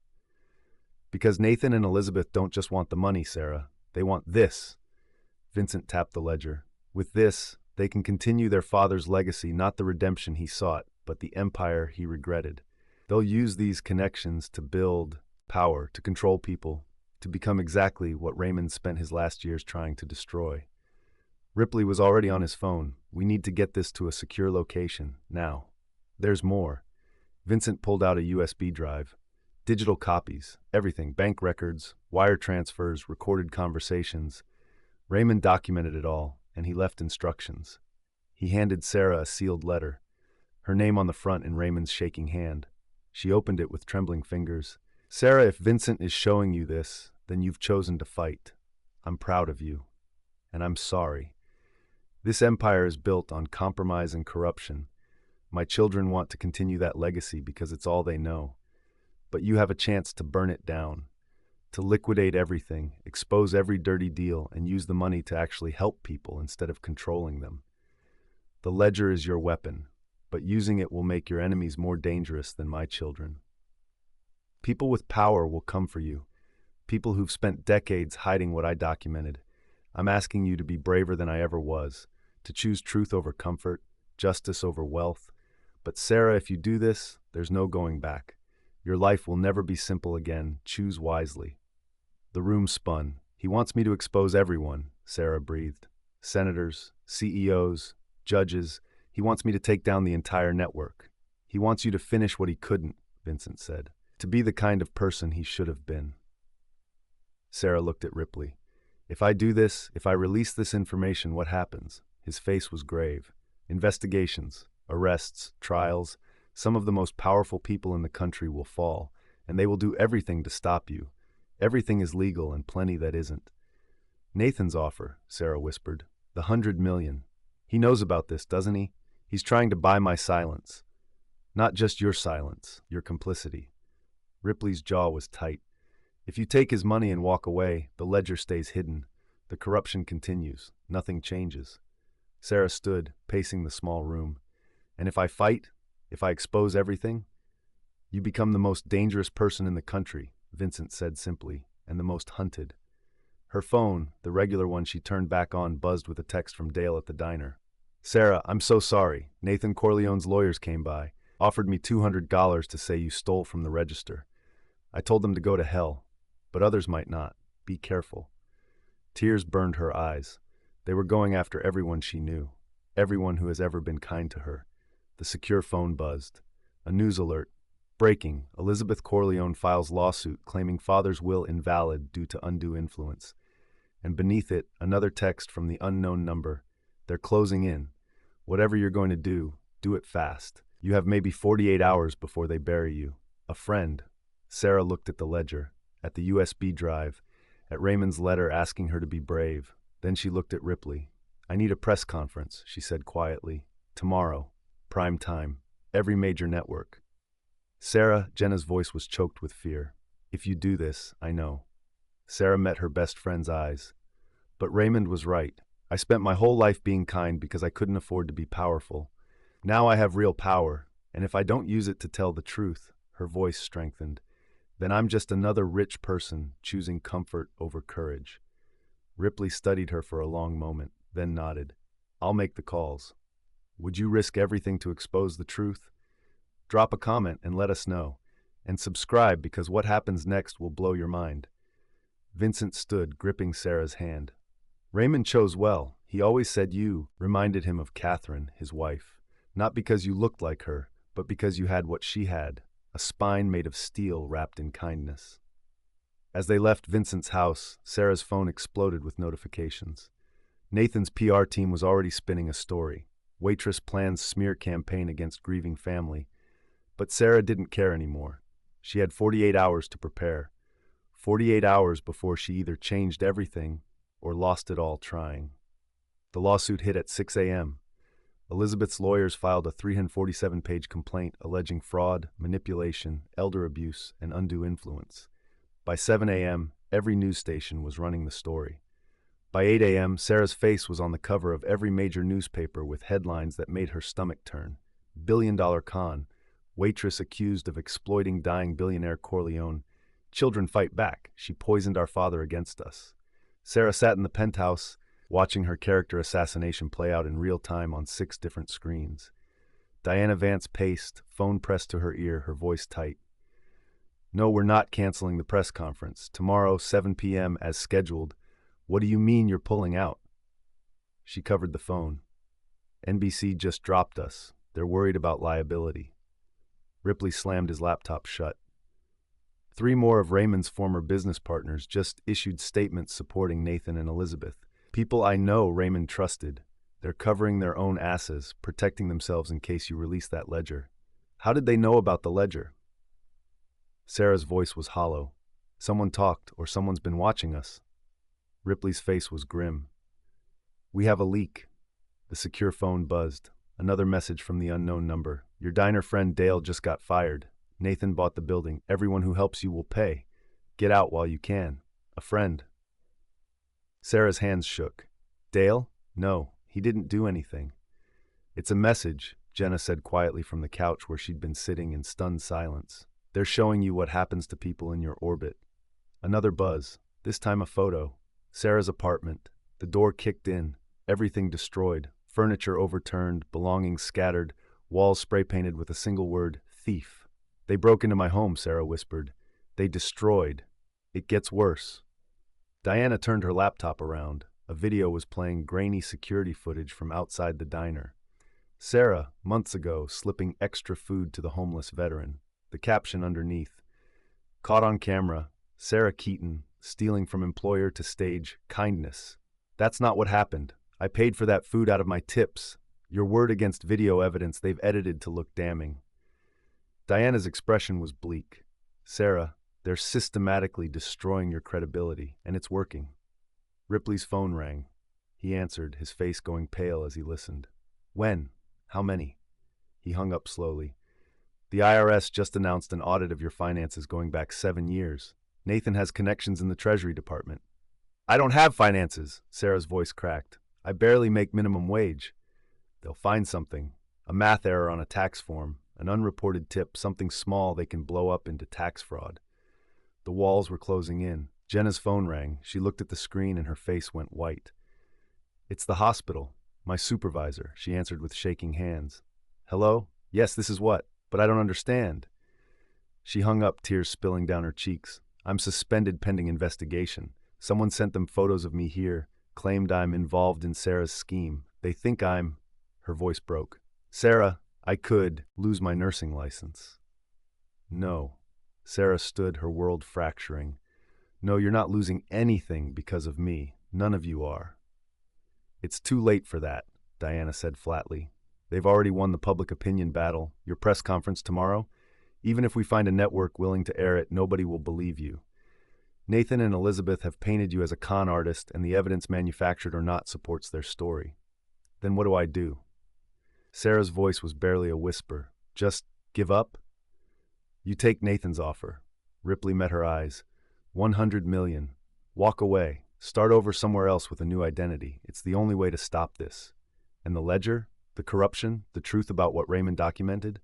"Because Nathan and Elizabeth don't just want the money, Sarah. They want this." Vincent tapped the ledger. "With this, they can continue their father's legacy, not the redemption he sought, but the empire he regretted. They'll use these connections to build power, to control people, to become exactly what Raymond spent his last years trying to destroy." Ripley was already on his phone. We need to get this to a secure location, now. There's more. Vincent pulled out a USB drive. Digital copies, everything, bank records, wire transfers, recorded conversations. Raymond documented it all, and he left instructions. He handed Sarah a sealed letter, her name on the front in Raymond's shaking hand. She opened it with trembling fingers. Sarah, if Vincent is showing you this, then you've chosen to fight. I'm proud of you. And I'm sorry. This empire is built on compromise and corruption. My children want to continue that legacy because it's all they know. But you have a chance to burn it down, to liquidate everything, expose every dirty deal, and use the money to actually help people instead of controlling them. The ledger is your weapon, but using it will make your enemies more dangerous than my children. People with power will come for you, people who've spent decades hiding what I documented. I'm asking you to be braver than I ever was, to choose truth over comfort, justice over wealth. But Sarah, if you do this, there's no going back. Your life will never be simple again. Choose wisely. The room spun. He wants me to expose everyone, Sarah breathed. Senators, CEOs, judges. He wants me to take down the entire network. He wants you to finish what he couldn't, Vincent said. To be the kind of person he should have been. Sarah looked at Ripley. If I do this, if I release this information, what happens? His face was grave. Investigations, arrests, trials. Some of the most powerful people in the country will fall, and they will do everything to stop you. Everything is legal and plenty that isn't. Nathan's offer, Sarah whispered. The 100 million. He knows about this, doesn't he? He's trying to buy my silence. Not just your silence, your complicity. Ripley's jaw was tight. If you take his money and walk away, the ledger stays hidden. The corruption continues. Nothing changes. Sarah stood, pacing the small room. And if I fight, if I expose everything, you become the most dangerous person in the country, Vincent said simply, and the most hunted. Her phone, the regular one she turned back on, buzzed with a text from Dale at the diner. Sarah, I'm so sorry. Nathan Corleone's lawyers came by, offered me $200 to say you stole from the register. I told them to go to hell, but others might not. Be careful. Tears burned her eyes. They were going after everyone she knew, everyone who has ever been kind to her. The secure phone buzzed. A news alert. Breaking. Elizabeth Corleone files lawsuit claiming father's will invalid due to undue influence. And beneath it, another text from the unknown number. They're closing in. Whatever you're going to do it fast. You have maybe 48 hours before they bury you. A friend. Sarah looked at the ledger, at the USB drive, at Raymond's letter asking her to be brave. Then she looked at Ripley. I need a press conference, she said quietly. Tomorrow. Prime time. Every major network. Sarah, Jenna's voice was choked with fear. If you do this, I know. Sarah met her best friend's eyes. But Raymond was right. I spent my whole life being kind because I couldn't afford to be powerful. Now I have real power, and if I don't use it to tell the truth, her voice strengthened, then I'm just another rich person choosing comfort over courage. Ripley studied her for a long moment, then nodded. I'll make the calls. Would you risk everything to expose the truth? Drop a comment and let us know. And subscribe because what happens next will blow your mind. Vincent stood, gripping Sarah's hand. Raymond chose well. He always said you reminded him of Catherine, his wife. Not because you looked like her, but because you had what she had, a spine made of steel wrapped in kindness. As they left Vincent's house, Sarah's phone exploded with notifications. Nathan's PR team was already spinning a story. Waitress plans smear campaign against grieving family. But Sarah didn't care anymore. She had 48 hours to prepare. 48 hours before she either changed everything or lost it all trying. The lawsuit hit at 6 a.m. Elizabeth's lawyers filed a 347-page complaint alleging fraud, manipulation, elder abuse, and undue influence. By 7 a.m., every news station was running the story. By 8 a.m., Sarah's face was on the cover of every major newspaper with headlines that made her stomach turn. Billion-dollar con. Waitress accused of exploiting dying billionaire Corleone. Children fight back. She poisoned our father against us. Sarah sat in the penthouse, watching her character assassination play out in real time on 6 different screens. Diana Vance paced, phone pressed to her ear, her voice tight. No, we're not canceling the press conference. Tomorrow, 7 p.m. as scheduled. What do you mean you're pulling out? She covered the phone. NBC just dropped us. They're worried about liability. Ripley slammed his laptop shut. 3 more of Raymond's former business partners just issued statements supporting Nathan and Elizabeth. People I know Raymond trusted. They're covering their own asses, protecting themselves in case you release that ledger. How did they know about the ledger? Sarah's voice was hollow. Someone talked, or someone's been watching us. Ripley's face was grim. We have a leak. The secure phone buzzed. Another message from the unknown number. Your diner friend Dale just got fired. Nathan bought the building. Everyone who helps you will pay. Get out while you can. A friend. Sarah's hands shook. Dale? No, he didn't do anything. It's a message, Jenna said quietly from the couch where she'd been sitting in stunned silence. They're showing you what happens to people in your orbit. Another buzz. This time a photo. Sarah's apartment. The door kicked in. Everything destroyed. Furniture overturned, belongings scattered, walls spray-painted with a single word, thief. They broke into my home, Sarah whispered. They destroyed. It gets worse. Diana turned her laptop around. A video was playing grainy security footage from outside the diner. Sarah, months ago, slipping extra food to the homeless veteran. The caption underneath. Caught on camera, Sarah Keaton, stealing from employer to stage kindness. That's not what happened. I paid for that food out of my tips. Your word against video evidence they've edited to look damning. Diana's expression was bleak. Sarah, they're systematically destroying your credibility, and it's working. Ripley's phone rang. He answered, his face going pale as he listened. When? How many? He hung up slowly. The IRS just announced an audit of your finances going back 7 years. Nathan has connections in the Treasury Department. I don't have finances, Sarah's voice cracked. I barely make minimum wage. They'll find something. A math error on a tax form, an unreported tip, something small they can blow up into tax fraud. The walls were closing in. Jenna's phone rang. She looked at the screen and her face went white. It's the hospital. My supervisor, she answered with shaking hands. Hello? Yes, this is what? But I don't understand. She hung up, tears spilling down her cheeks. I'm suspended pending investigation. Someone sent them photos of me here, claimed I'm involved in Sarah's scheme. They think I'm... Her voice broke. Sarah, I could lose my nursing license. No. Sarah stood, her world fracturing. No, you're not losing anything because of me. None of you are. It's too late for that, Diana said flatly. They've already won the public opinion battle. Your press conference tomorrow? Even if we find a network willing to air it, nobody will believe you. Nathan and Elizabeth have painted you as a con artist, and the evidence, manufactured or not, supports their story. Then what do I do? Sarah's voice was barely a whisper. Just give up? You take Nathan's offer. Ripley met her eyes. 100 million. Walk away. Start over somewhere else with a new identity. It's the only way to stop this. And the ledger, the corruption, the truth about what Raymond documented,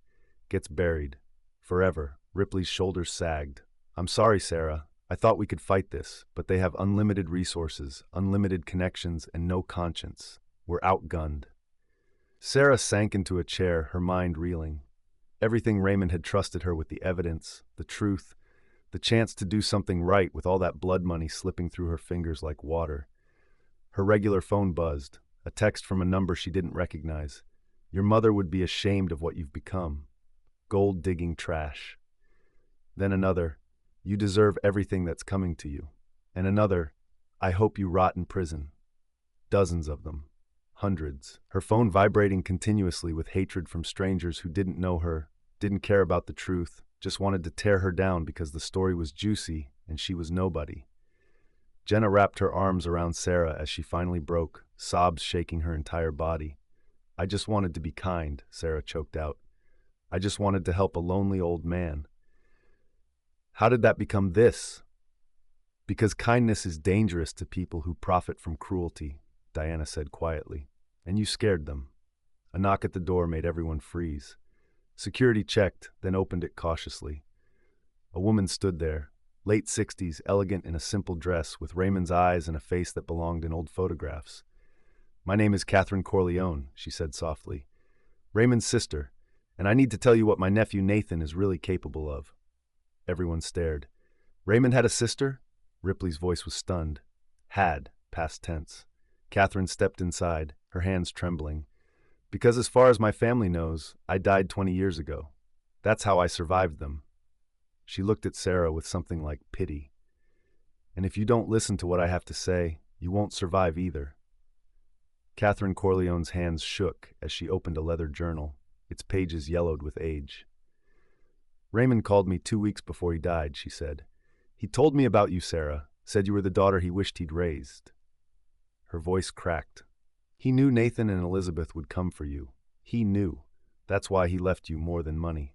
gets buried. Forever. Ripley's shoulders sagged. I'm sorry, Sarah. I thought we could fight this, but they have unlimited resources, unlimited connections, and no conscience. We're outgunned. Sarah sank into a chair, her mind reeling. Everything Raymond had trusted her with, the evidence, the truth, the chance to do something right with all that blood money slipping through her fingers like water. Her regular phone buzzed, a text from a number she didn't recognize. Your mother would be ashamed of what you've become. Gold-digging trash. Then another, you deserve everything that's coming to you. And another, I hope you rot in prison. Dozens of them. Hundreds. Her phone vibrating continuously with hatred from strangers who didn't know her, didn't care about the truth, just wanted to tear her down because the story was juicy and she was nobody. Jenna wrapped her arms around Sarah as she finally broke, sobs shaking her entire body. I just wanted to be kind, Sarah choked out. I just wanted to help a lonely old man. How did that become this? Because kindness is dangerous to people who profit from cruelty, Diana said quietly. And you scared them. A knock at the door made everyone freeze. Security checked, then opened it cautiously. A woman stood there, late 60s, elegant in a simple dress, with Raymond's eyes and a face that belonged in old photographs. My name is Catherine Corleone, she said softly. Raymond's sister, and I need to tell you what my nephew Nathan is really capable of. Everyone stared. Raymond had a sister? Ripley's voice was stunned. Had, past tense. Catherine stepped inside, her hands trembling. Because as far as my family knows, I died 20 years ago. That's how I survived them. She looked at Sarah with something like pity. And if you don't listen to what I have to say, you won't survive either. Catherine Corleone's hands shook as she opened a leather journal, its pages yellowed with age. Raymond called me 2 weeks before he died, she said. He told me about you, Sarah, said you were the daughter he wished he'd raised. Her voice cracked. He knew Nathan and Elizabeth would come for you. He knew. That's why he left you more than money.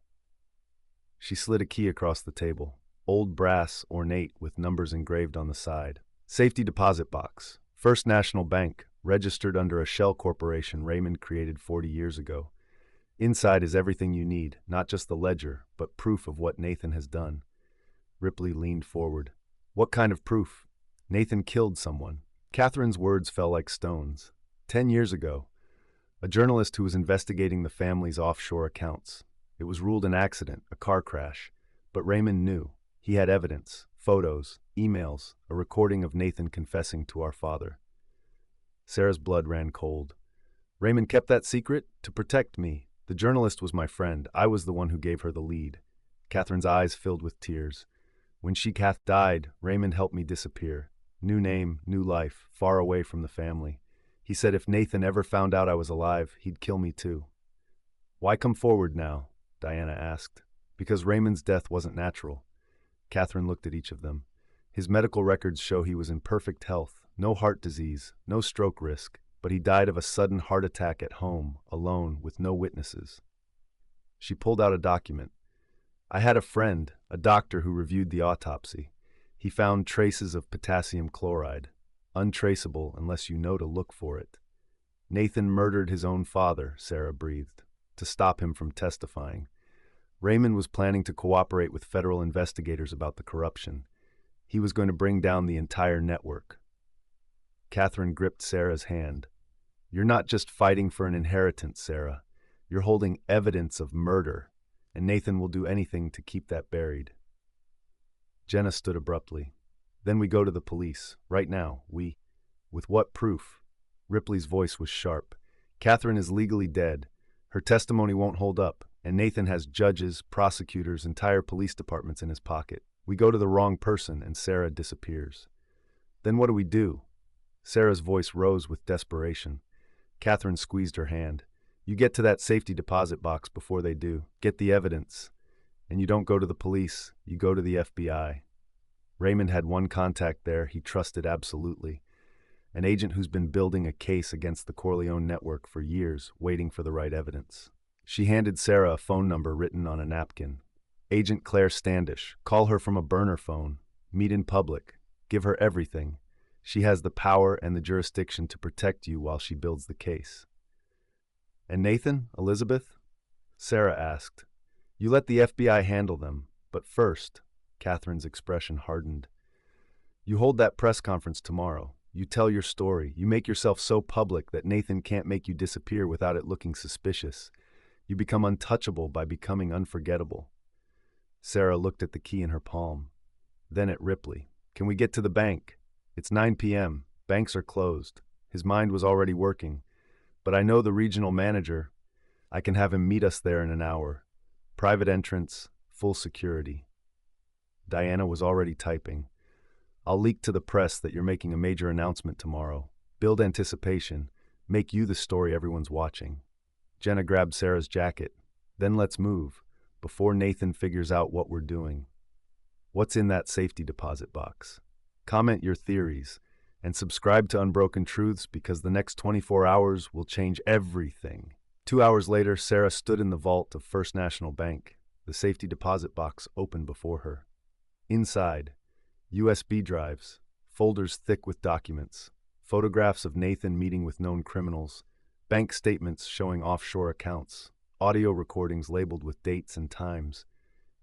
She slid a key across the table, old brass, ornate, with numbers engraved on the side. Safety deposit box. First National Bank, registered under a shell corporation Raymond created 40 years ago. Inside is everything you need, not just the ledger, but proof of what Nathan has done. Ripley leaned forward. What kind of proof? Nathan killed someone. Catherine's words fell like stones. 10 years ago, a journalist who was investigating the family's offshore accounts. It was ruled an accident, a car crash. But Raymond knew. He had evidence, photos, emails, a recording of Nathan confessing to our father. Sarah's blood ran cold. Raymond kept that secret to protect me. The journalist was my friend. I was the one who gave her the lead. Catherine's eyes filled with tears. When Kath died, Raymond helped me disappear. New name, new life, far away from the family. He said if Nathan ever found out I was alive, he'd kill me too. Why come forward now? Diana asked. Because Raymond's death wasn't natural. Catherine looked at each of them. His medical records show he was in perfect health, no heart disease, no stroke risk, but he died of a sudden heart attack at home, alone, with no witnesses. She pulled out a document. I had a friend, a doctor who reviewed the autopsy. He found traces of potassium chloride, untraceable unless you know to look for it. Nathan murdered his own father, Sarah breathed, to stop him from testifying. Raymond was planning to cooperate with federal investigators about the corruption. He was going to bring down the entire network. Catherine gripped Sarah's hand. You're not just fighting for an inheritance, Sarah. You're holding evidence of murder, and Nathan will do anything to keep that buried. Jenna stood abruptly. Then we go to the police. Right now, we... With what proof? Ripley's voice was sharp. Catherine is legally dead. Her testimony won't hold up, and Nathan has judges, prosecutors, entire police departments in his pocket. We go to the wrong person, and Sarah disappears. Then what do we do? Sarah's voice rose with desperation. Catherine squeezed her hand. You get to that safety deposit box before they do. Get the evidence. And you don't go to the police, you go to the FBI. Raymond had one contact there he trusted absolutely. An agent who's been building a case against the Corleone network for years, waiting for the right evidence. She handed Sarah a phone number written on a napkin. Agent Claire Standish. Call her from a burner phone. Meet in public. Give her everything. She has the power and the jurisdiction to protect you while she builds the case. And Nathan, Elizabeth? Sarah asked. You let the FBI handle them, but first, Catherine's expression hardened. You hold that press conference tomorrow. You tell your story. You make yourself so public that Nathan can't make you disappear without it looking suspicious. You become untouchable by becoming unforgettable. Sarah looked at the key in her palm. Then at Ripley. Can we get to the bank? It's 9 p.m. Banks are closed. His mind was already working. But I know the regional manager. I can have him meet us there in an hour. Private entrance, full security. Diana was already typing. I'll leak to the press that you're making a major announcement tomorrow. Build anticipation. Make you the story everyone's watching. Jenna grabbed Sarah's jacket. Then let's move, before Nathan figures out what we're doing. What's in that safety deposit box? Comment your theories, and subscribe to Unbroken Truths because the next 24 hours will change everything. 2 hours later, Sarah stood in the vault of First National Bank. The safety deposit box opened before her. Inside, USB drives, folders thick with documents, photographs of Nathan meeting with known criminals, bank statements showing offshore accounts, audio recordings labeled with dates and times,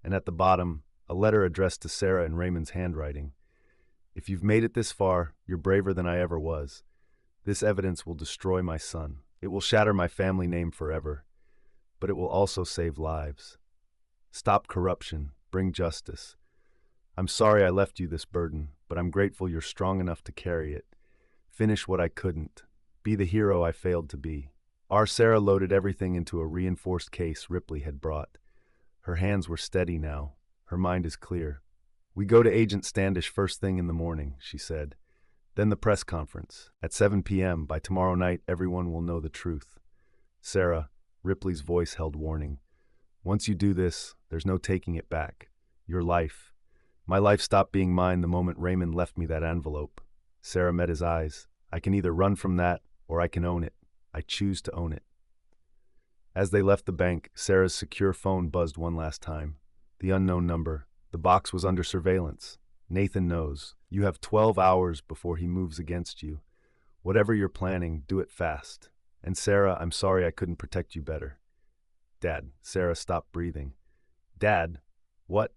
and at the bottom, a letter addressed to Sarah in Raymond's handwriting. If you've made it this far, you're braver than I ever was. This evidence will destroy my son. It will shatter my family name forever. But it will also save lives. Stop corruption. Bring justice. I'm sorry I left you this burden, but I'm grateful you're strong enough to carry it. finish what I couldn't, be the hero I failed to be. Our Sarah loaded everything into a reinforced case Ripley had brought. Her hands were steady now. Her mind is clear. We go to Agent Standish first thing in the morning, she said. Then the press conference. At 7 p.m. By tomorrow night, everyone will know the truth. Sarah, Ripley's voice held warning. Once you do this, there's no taking it back. Your life. My life stopped being mine the moment Raymond left me that envelope. Sarah met his eyes. I can either run from that, or I can own it. I choose to own it. As they left the bank, Sarah's secure phone buzzed one last time. The unknown number. The box was under surveillance. Nathan knows. You have 12 hours before he moves against you. Whatever you're planning, do it fast. And Sarah, I'm sorry I couldn't protect you better. Dad. Sarah stopped breathing. Dad? What?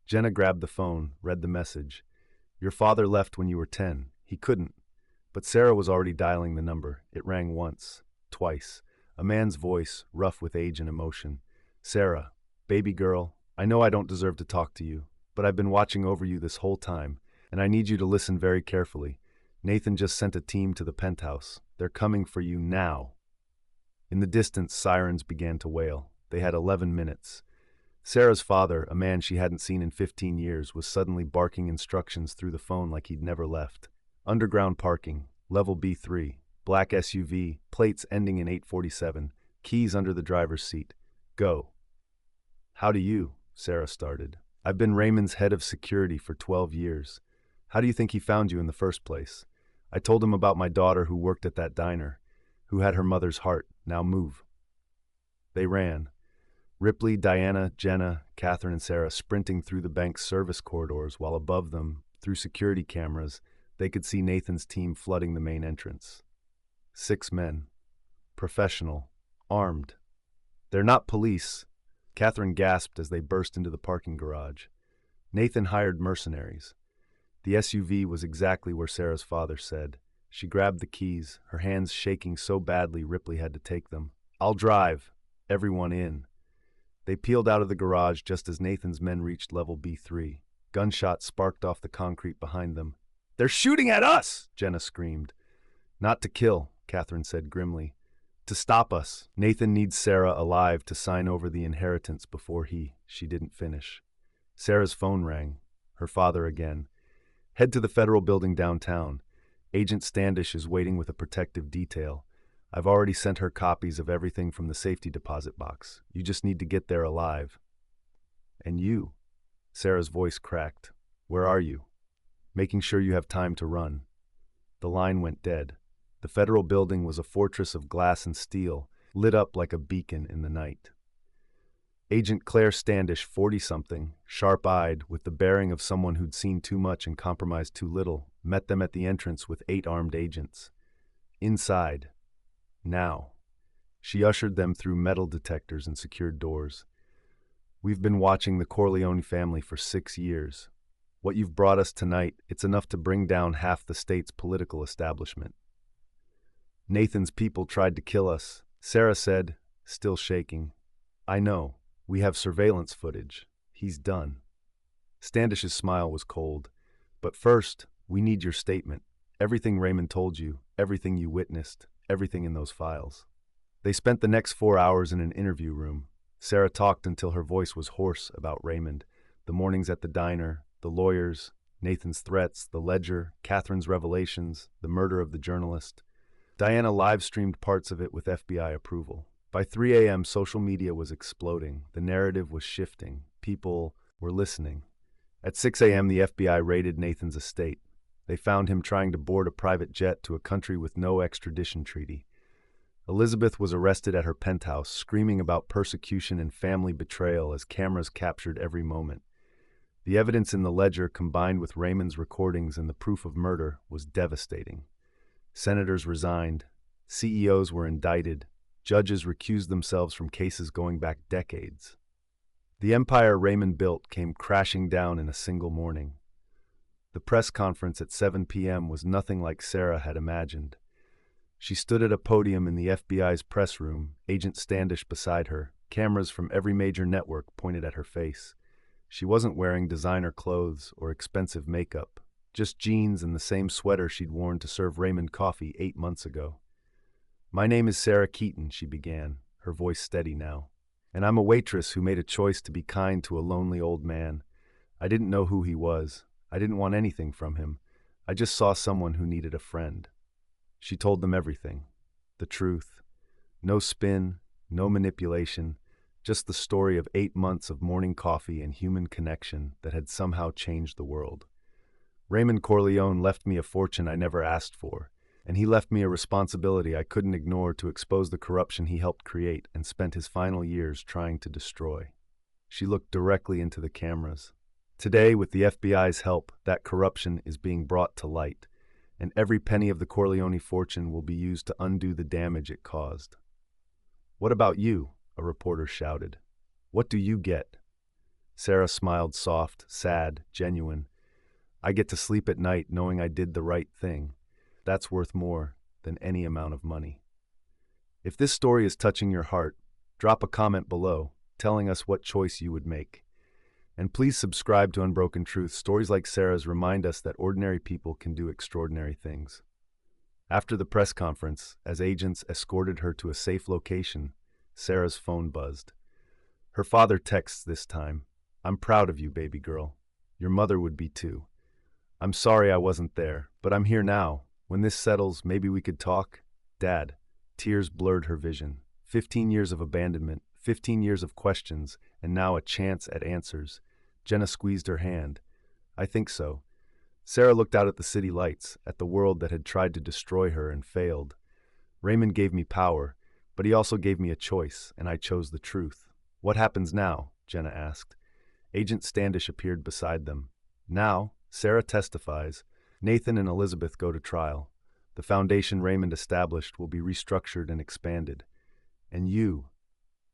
Jenna grabbed the phone, read the message. Your father left when you were 10. He couldn't. But Sarah was already dialing the number. It rang once, twice. A man's voice, rough with age and emotion. Sarah, baby girl, I know I don't deserve to talk to you, but I've been watching over you this whole time, and I need you to listen very carefully. Nathan just sent a team to the penthouse. They're coming for you now. In the distance, sirens began to wail. They had 11 minutes. Sarah's father, a man she hadn't seen in 15 years, was suddenly barking instructions through the phone like he'd never left. Underground parking, level B3, black SUV, plates ending in 847, keys under the driver's seat. Go. How do you? Sarah started. I've been Raymond's head of security for 12 years. How do you think he found you in the first place? I told him about my daughter who worked at that diner, who had her mother's heart. Now move. They ran. Ripley, Diana, Jenna, Catherine, and Sarah sprinting through the bank's service corridors while above them, through security cameras, they could see Nathan's team flooding the main entrance. 6 men. Professional. Armed. They're not police. Catherine gasped as they burst into the parking garage. Nathan hired mercenaries. The SUV was exactly where Sarah's father said. She grabbed the keys, her hands shaking so badly Ripley had to take them. I'll drive. Everyone in. They peeled out of the garage just as Nathan's men reached level B3. Gunshots sparked off the concrete behind them. They're shooting at us! Jenna screamed. Not to kill, Catherine said grimly. To stop us. Nathan needs Sarah alive to sign over the inheritance before she didn't finish. Sarah's phone rang. Her father again. Head to the federal building downtown. Agent Standish is waiting with a protective detail. I've already sent her copies of everything from the safety deposit box. You just need to get there alive. And you? Sarah's voice cracked. Where are you? Making sure you have time to run. The line went dead. The federal building was a fortress of glass and steel, lit up like a beacon in the night. Agent Claire Standish, 40-something, sharp-eyed, with the bearing of someone who'd seen too much and compromised too little, met them at the entrance with 8 armed agents. Inside. Now. She ushered them through metal detectors and secured doors. We've been watching the Corleone family for 6 years. What you've brought us tonight, it's enough to bring down half the state's political establishment. Nathan's people tried to kill us, Sarah said, still shaking. I know. We have surveillance footage. He's done. Standish's smile was cold. But first, we need your statement. Everything Raymond told you, everything you witnessed, everything in those files. They spent the next 4 hours in an interview room. Sarah talked until her voice was hoarse about Raymond, the mornings at the diner, the lawyers, Nathan's threats, the ledger, Catherine's revelations, the murder of the journalist. Diana live-streamed parts of it with FBI approval. By 3 a.m., social media was exploding. The narrative was shifting. People were listening. At 6 a.m., the FBI raided Nathan's estate. They found him trying to board a private jet to a country with no extradition treaty. Elizabeth was arrested at her penthouse, screaming about persecution and family betrayal as cameras captured every moment. The evidence in the ledger, combined with Raymond's recordings and the proof of murder, was devastating. Senators resigned. CEOs were indicted. Judges recused themselves from cases going back decades. The empire Raymond built came crashing down in a single morning. The press conference at 7 p.m. was nothing like Sarah had imagined. She stood at a podium in the FBI's press room, Agent Standish beside her, cameras from every major network pointed at her face. She wasn't wearing designer clothes or expensive makeup. just jeans and the same sweater she'd worn to serve Raymond coffee 8 months ago. "My name is Sarah Keaton," she began, her voice steady now. "And I'm a waitress who made a choice to be kind to a lonely old man. I didn't know who he was. I didn't want anything from him. I just saw someone who needed a friend." She told them everything. The truth. No spin, no manipulation, just the story of 8 months of morning coffee and human connection that had somehow changed the world. "Raymond Corleone left me a fortune I never asked for, and he left me a responsibility I couldn't ignore to expose the corruption he helped create and spent his final years trying to destroy." She looked directly into the cameras. "Today, with the FBI's help, that corruption is being brought to light, and every penny of the Corleone fortune will be used to undo the damage it caused." "What about you?" a reporter shouted. "What do you get?" Sarah smiled, soft, sad, genuine. "I get to sleep at night knowing I did the right thing. That's worth more than any amount of money." If this story is touching your heart, drop a comment below telling us what choice you would make. And please subscribe to Unbroken Truth. Stories like Sarah's remind us that ordinary people can do extraordinary things. After the press conference, as agents escorted her to a safe location, Sarah's phone buzzed. Her father texts this time, "I'm proud of you, baby girl. Your mother would be too. I'm sorry I wasn't there, but I'm here now. When this settles, maybe we could talk." "Dad." Tears blurred her vision. 15 years of abandonment, 15 years of questions, and now a chance at answers. Jenna squeezed her hand. "I think so." Sarah looked out at the city lights, at the world that had tried to destroy her and failed. "Raymond gave me power, but he also gave me a choice, and I chose the truth." "What happens now?" Jenna asked. Agent Standish appeared beside them. "Now," Sarah testifies, "Nathan and Elizabeth go to trial. The foundation Raymond established will be restructured and expanded. And you,"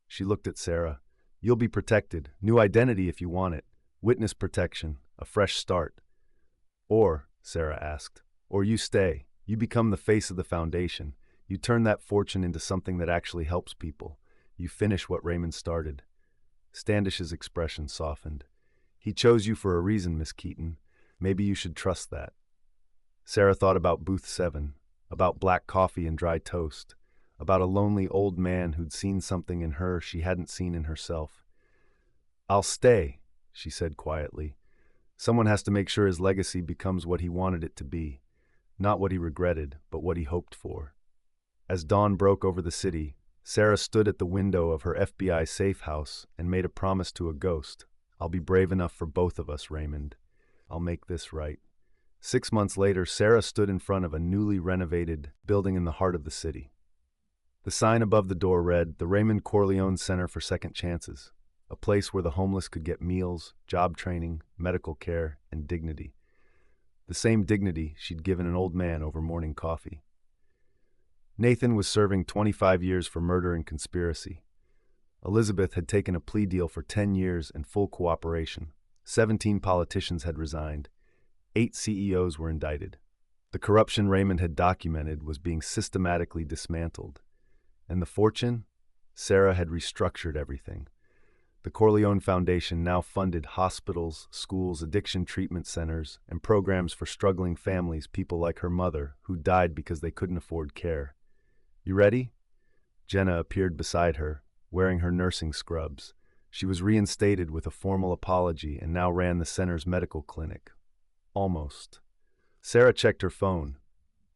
she looked at Sarah, "you'll be protected, new identity if you want it, witness protection, a fresh start." "Or," Sarah asked, "or you stay, you become the face of the foundation, you turn that fortune into something that actually helps people, you finish what Raymond started." Standish's expression softened. "He chose you for a reason, Miss Keaton. Maybe you should trust that." Sarah thought about Booth 7, about black coffee and dry toast, about a lonely old man who'd seen something in her she hadn't seen in herself. "I'll stay," she said quietly. "Someone has to make sure his legacy becomes what he wanted it to be, not what he regretted, but what he hoped for." As dawn broke over the city, Sarah stood at the window of her FBI safe house and made a promise to a ghost. "I'll be brave enough for both of us, Raymond. I'll make this right." 6 months later, Sarah stood in front of a newly renovated building in the heart of the city. The sign above the door read, "The Raymond Corleone Center for Second Chances," a place where the homeless could get meals, job training, medical care, and dignity. The same dignity she'd given an old man over morning coffee. Nathan was serving 25 years for murder and conspiracy. Elizabeth had taken a plea deal for 10 years and full cooperation. 17 politicians had resigned. 8 CEOs were indicted. The corruption Raymond had documented was being systematically dismantled. And the fortune? Sarah had restructured everything. The Corleone Foundation now funded hospitals, schools, addiction treatment centers, and programs for struggling families, people like her mother, who died because they couldn't afford care. "You ready?" Jenna appeared beside her, wearing her nursing scrubs. She was reinstated with a formal apology and now ran the center's medical clinic. Almost. Sarah checked her phone.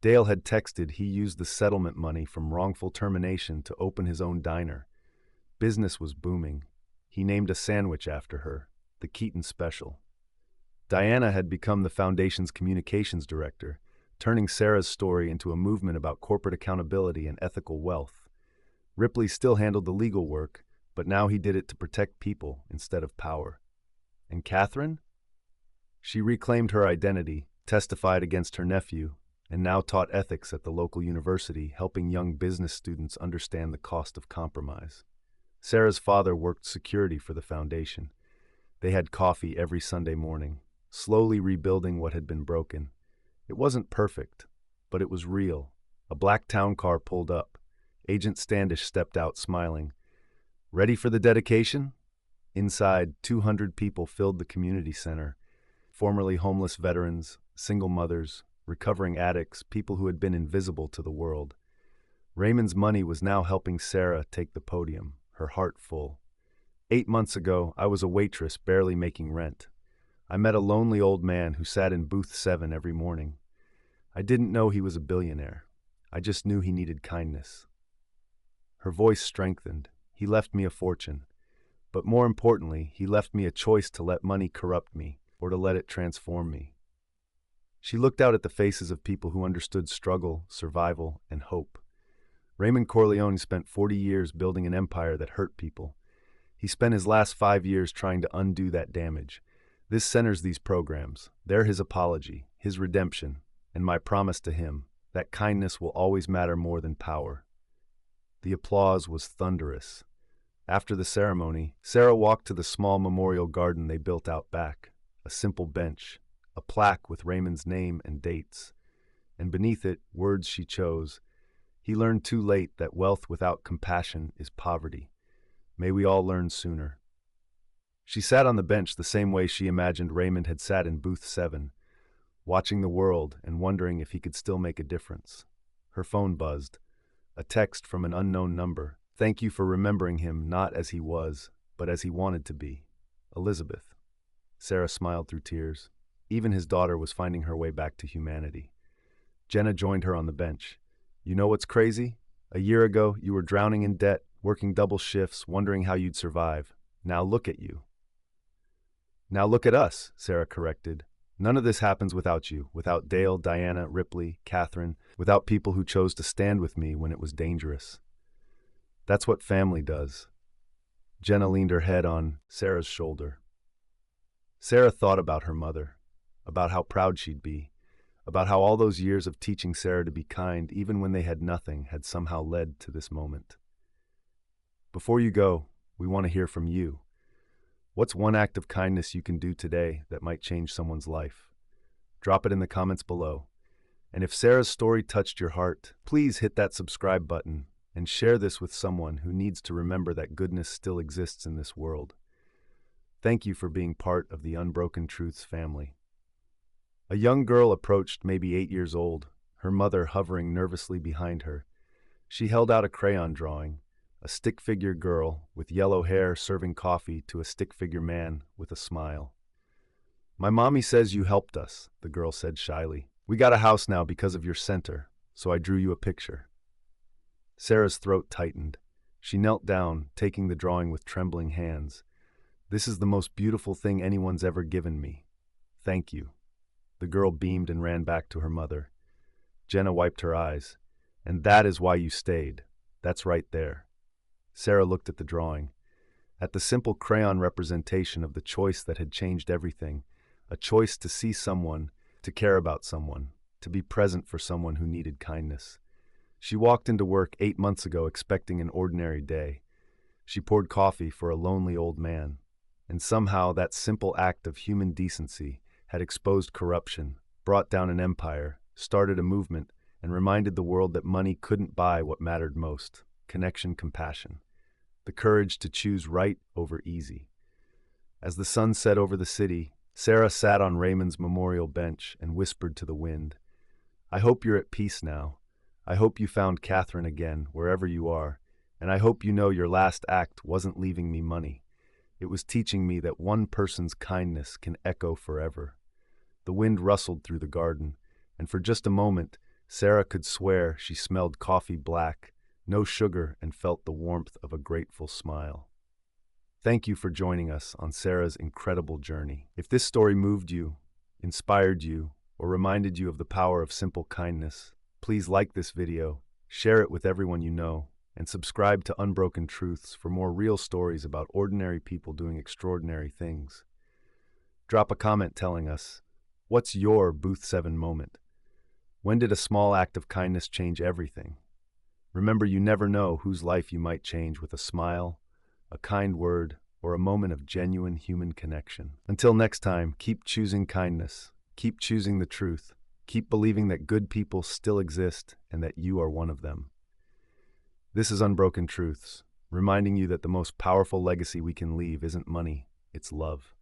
Dale had texted he used the settlement money from wrongful termination to open his own diner. Business was booming. He named a sandwich after her, the Keaton Special. Diana had become the foundation's communications director, turning Sarah's story into a movement about corporate accountability and ethical wealth. Ripley still handled the legal work, but now he did it to protect people instead of power. And Catherine? She reclaimed her identity, testified against her nephew, and now taught ethics at the local university, helping young business students understand the cost of compromise. Sarah's father worked security for the foundation. They had coffee every Sunday morning, slowly rebuilding what had been broken. It wasn't perfect, but it was real. A black town car pulled up. Agent Standish stepped out, smiling. "Ready for the dedication?" Inside, 200 people filled the community center. Formerly homeless veterans, single mothers, recovering addicts, people who had been invisible to the world. Raymond's money was now helping Sarah take the podium, her heart full. 8 months ago, I was a waitress barely making rent. I met a lonely old man who sat in booth 7 every morning. I didn't know he was a billionaire. I just knew he needed kindness. Her voice strengthened. He left me a fortune. But more importantly, he left me a choice to let money corrupt me or to let it transform me. She looked out at the faces of people who understood struggle, survival, and hope. Raymond Corleone spent 40 years building an empire that hurt people. He spent his last 5 years trying to undo that damage. This centers these programs. They're his apology, his redemption, and my promise to him that kindness will always matter more than power. The applause was thunderous. After the ceremony, Sarah walked to the small memorial garden they built out back, a simple bench, a plaque with Raymond's name and dates, and beneath it, words she chose. He learned too late that wealth without compassion is poverty. May we all learn sooner. She sat on the bench the same way she imagined Raymond had sat in booth 7, watching the world and wondering if he could still make a difference. Her phone buzzed. A text from an unknown number. Thank you for remembering him not as he was, but as he wanted to be. Elizabeth. Sarah smiled through tears. Even his daughter was finding her way back to humanity. Jenna joined her on the bench. You know what's crazy? A year ago, you were drowning in debt, working double shifts, wondering how you'd survive. Now look at you. Now look at us, Sarah corrected. None of this happens without you, without Dale, Diana, Ripley, Catherine, without people who chose to stand with me when it was dangerous. That's what family does. Jenna leaned her head on Sarah's shoulder. Sarah thought about her mother, about how proud she'd be, about how all those years of teaching Sarah to be kind, even when they had nothing, had somehow led to this moment. Before you go, we want to hear from you. What's one act of kindness you can do today that might change someone's life? Drop it in the comments below. And if Sarah's story touched your heart, please hit that subscribe button and share this with someone who needs to remember that goodness still exists in this world. Thank you for being part of the Unbroken Truths family. A young girl approached, maybe 8 years old, her mother hovering nervously behind her. She held out a crayon drawing, a stick figure girl with yellow hair serving coffee to a stick figure man with a smile. My mommy says you helped us, the girl said shyly. We got a house now because of your center, so I drew you a picture. Sarah's throat tightened. She knelt down, taking the drawing with trembling hands. This is the most beautiful thing anyone's ever given me. Thank you. The girl beamed and ran back to her mother. Jenna wiped her eyes. And that is why you stayed. That's right there. Sarah looked at the drawing, at the simple crayon representation of the choice that had changed everything, a choice to see someone, to care about someone, to be present for someone who needed kindness. She walked into work 8 months ago expecting an ordinary day. She poured coffee for a lonely old man, and somehow that simple act of human decency had exposed corruption, brought down an empire, started a movement, and reminded the world that money couldn't buy what mattered most: connection, compassion, the courage to choose right over easy. As the sun set over the city, Sarah sat on Raymond's memorial bench and whispered to the wind, I hope you're at peace now. I hope you found Catherine again, wherever you are, and I hope you know your last act wasn't leaving me money. It was teaching me that one person's kindness can echo forever. The wind rustled through the garden, and for just a moment, Sarah could swear she smelled coffee black, no sugar, and felt the warmth of a grateful smile. Thank you for joining us on Sarah's incredible journey. If this story moved you, inspired you, or reminded you of the power of simple kindness, please like this video, share it with everyone you know, and subscribe to Unbroken Truths for more real stories about ordinary people doing extraordinary things. Drop a comment telling us, what's your Booth 7 moment? When did a small act of kindness change everything? Remember, you never know whose life you might change with a smile, a kind word, or a moment of genuine human connection. Until next time, keep choosing kindness, keep choosing the truth, keep believing that good people still exist and that you are one of them. This is Unbroken Truths, reminding you that the most powerful legacy we can leave isn't money, it's love.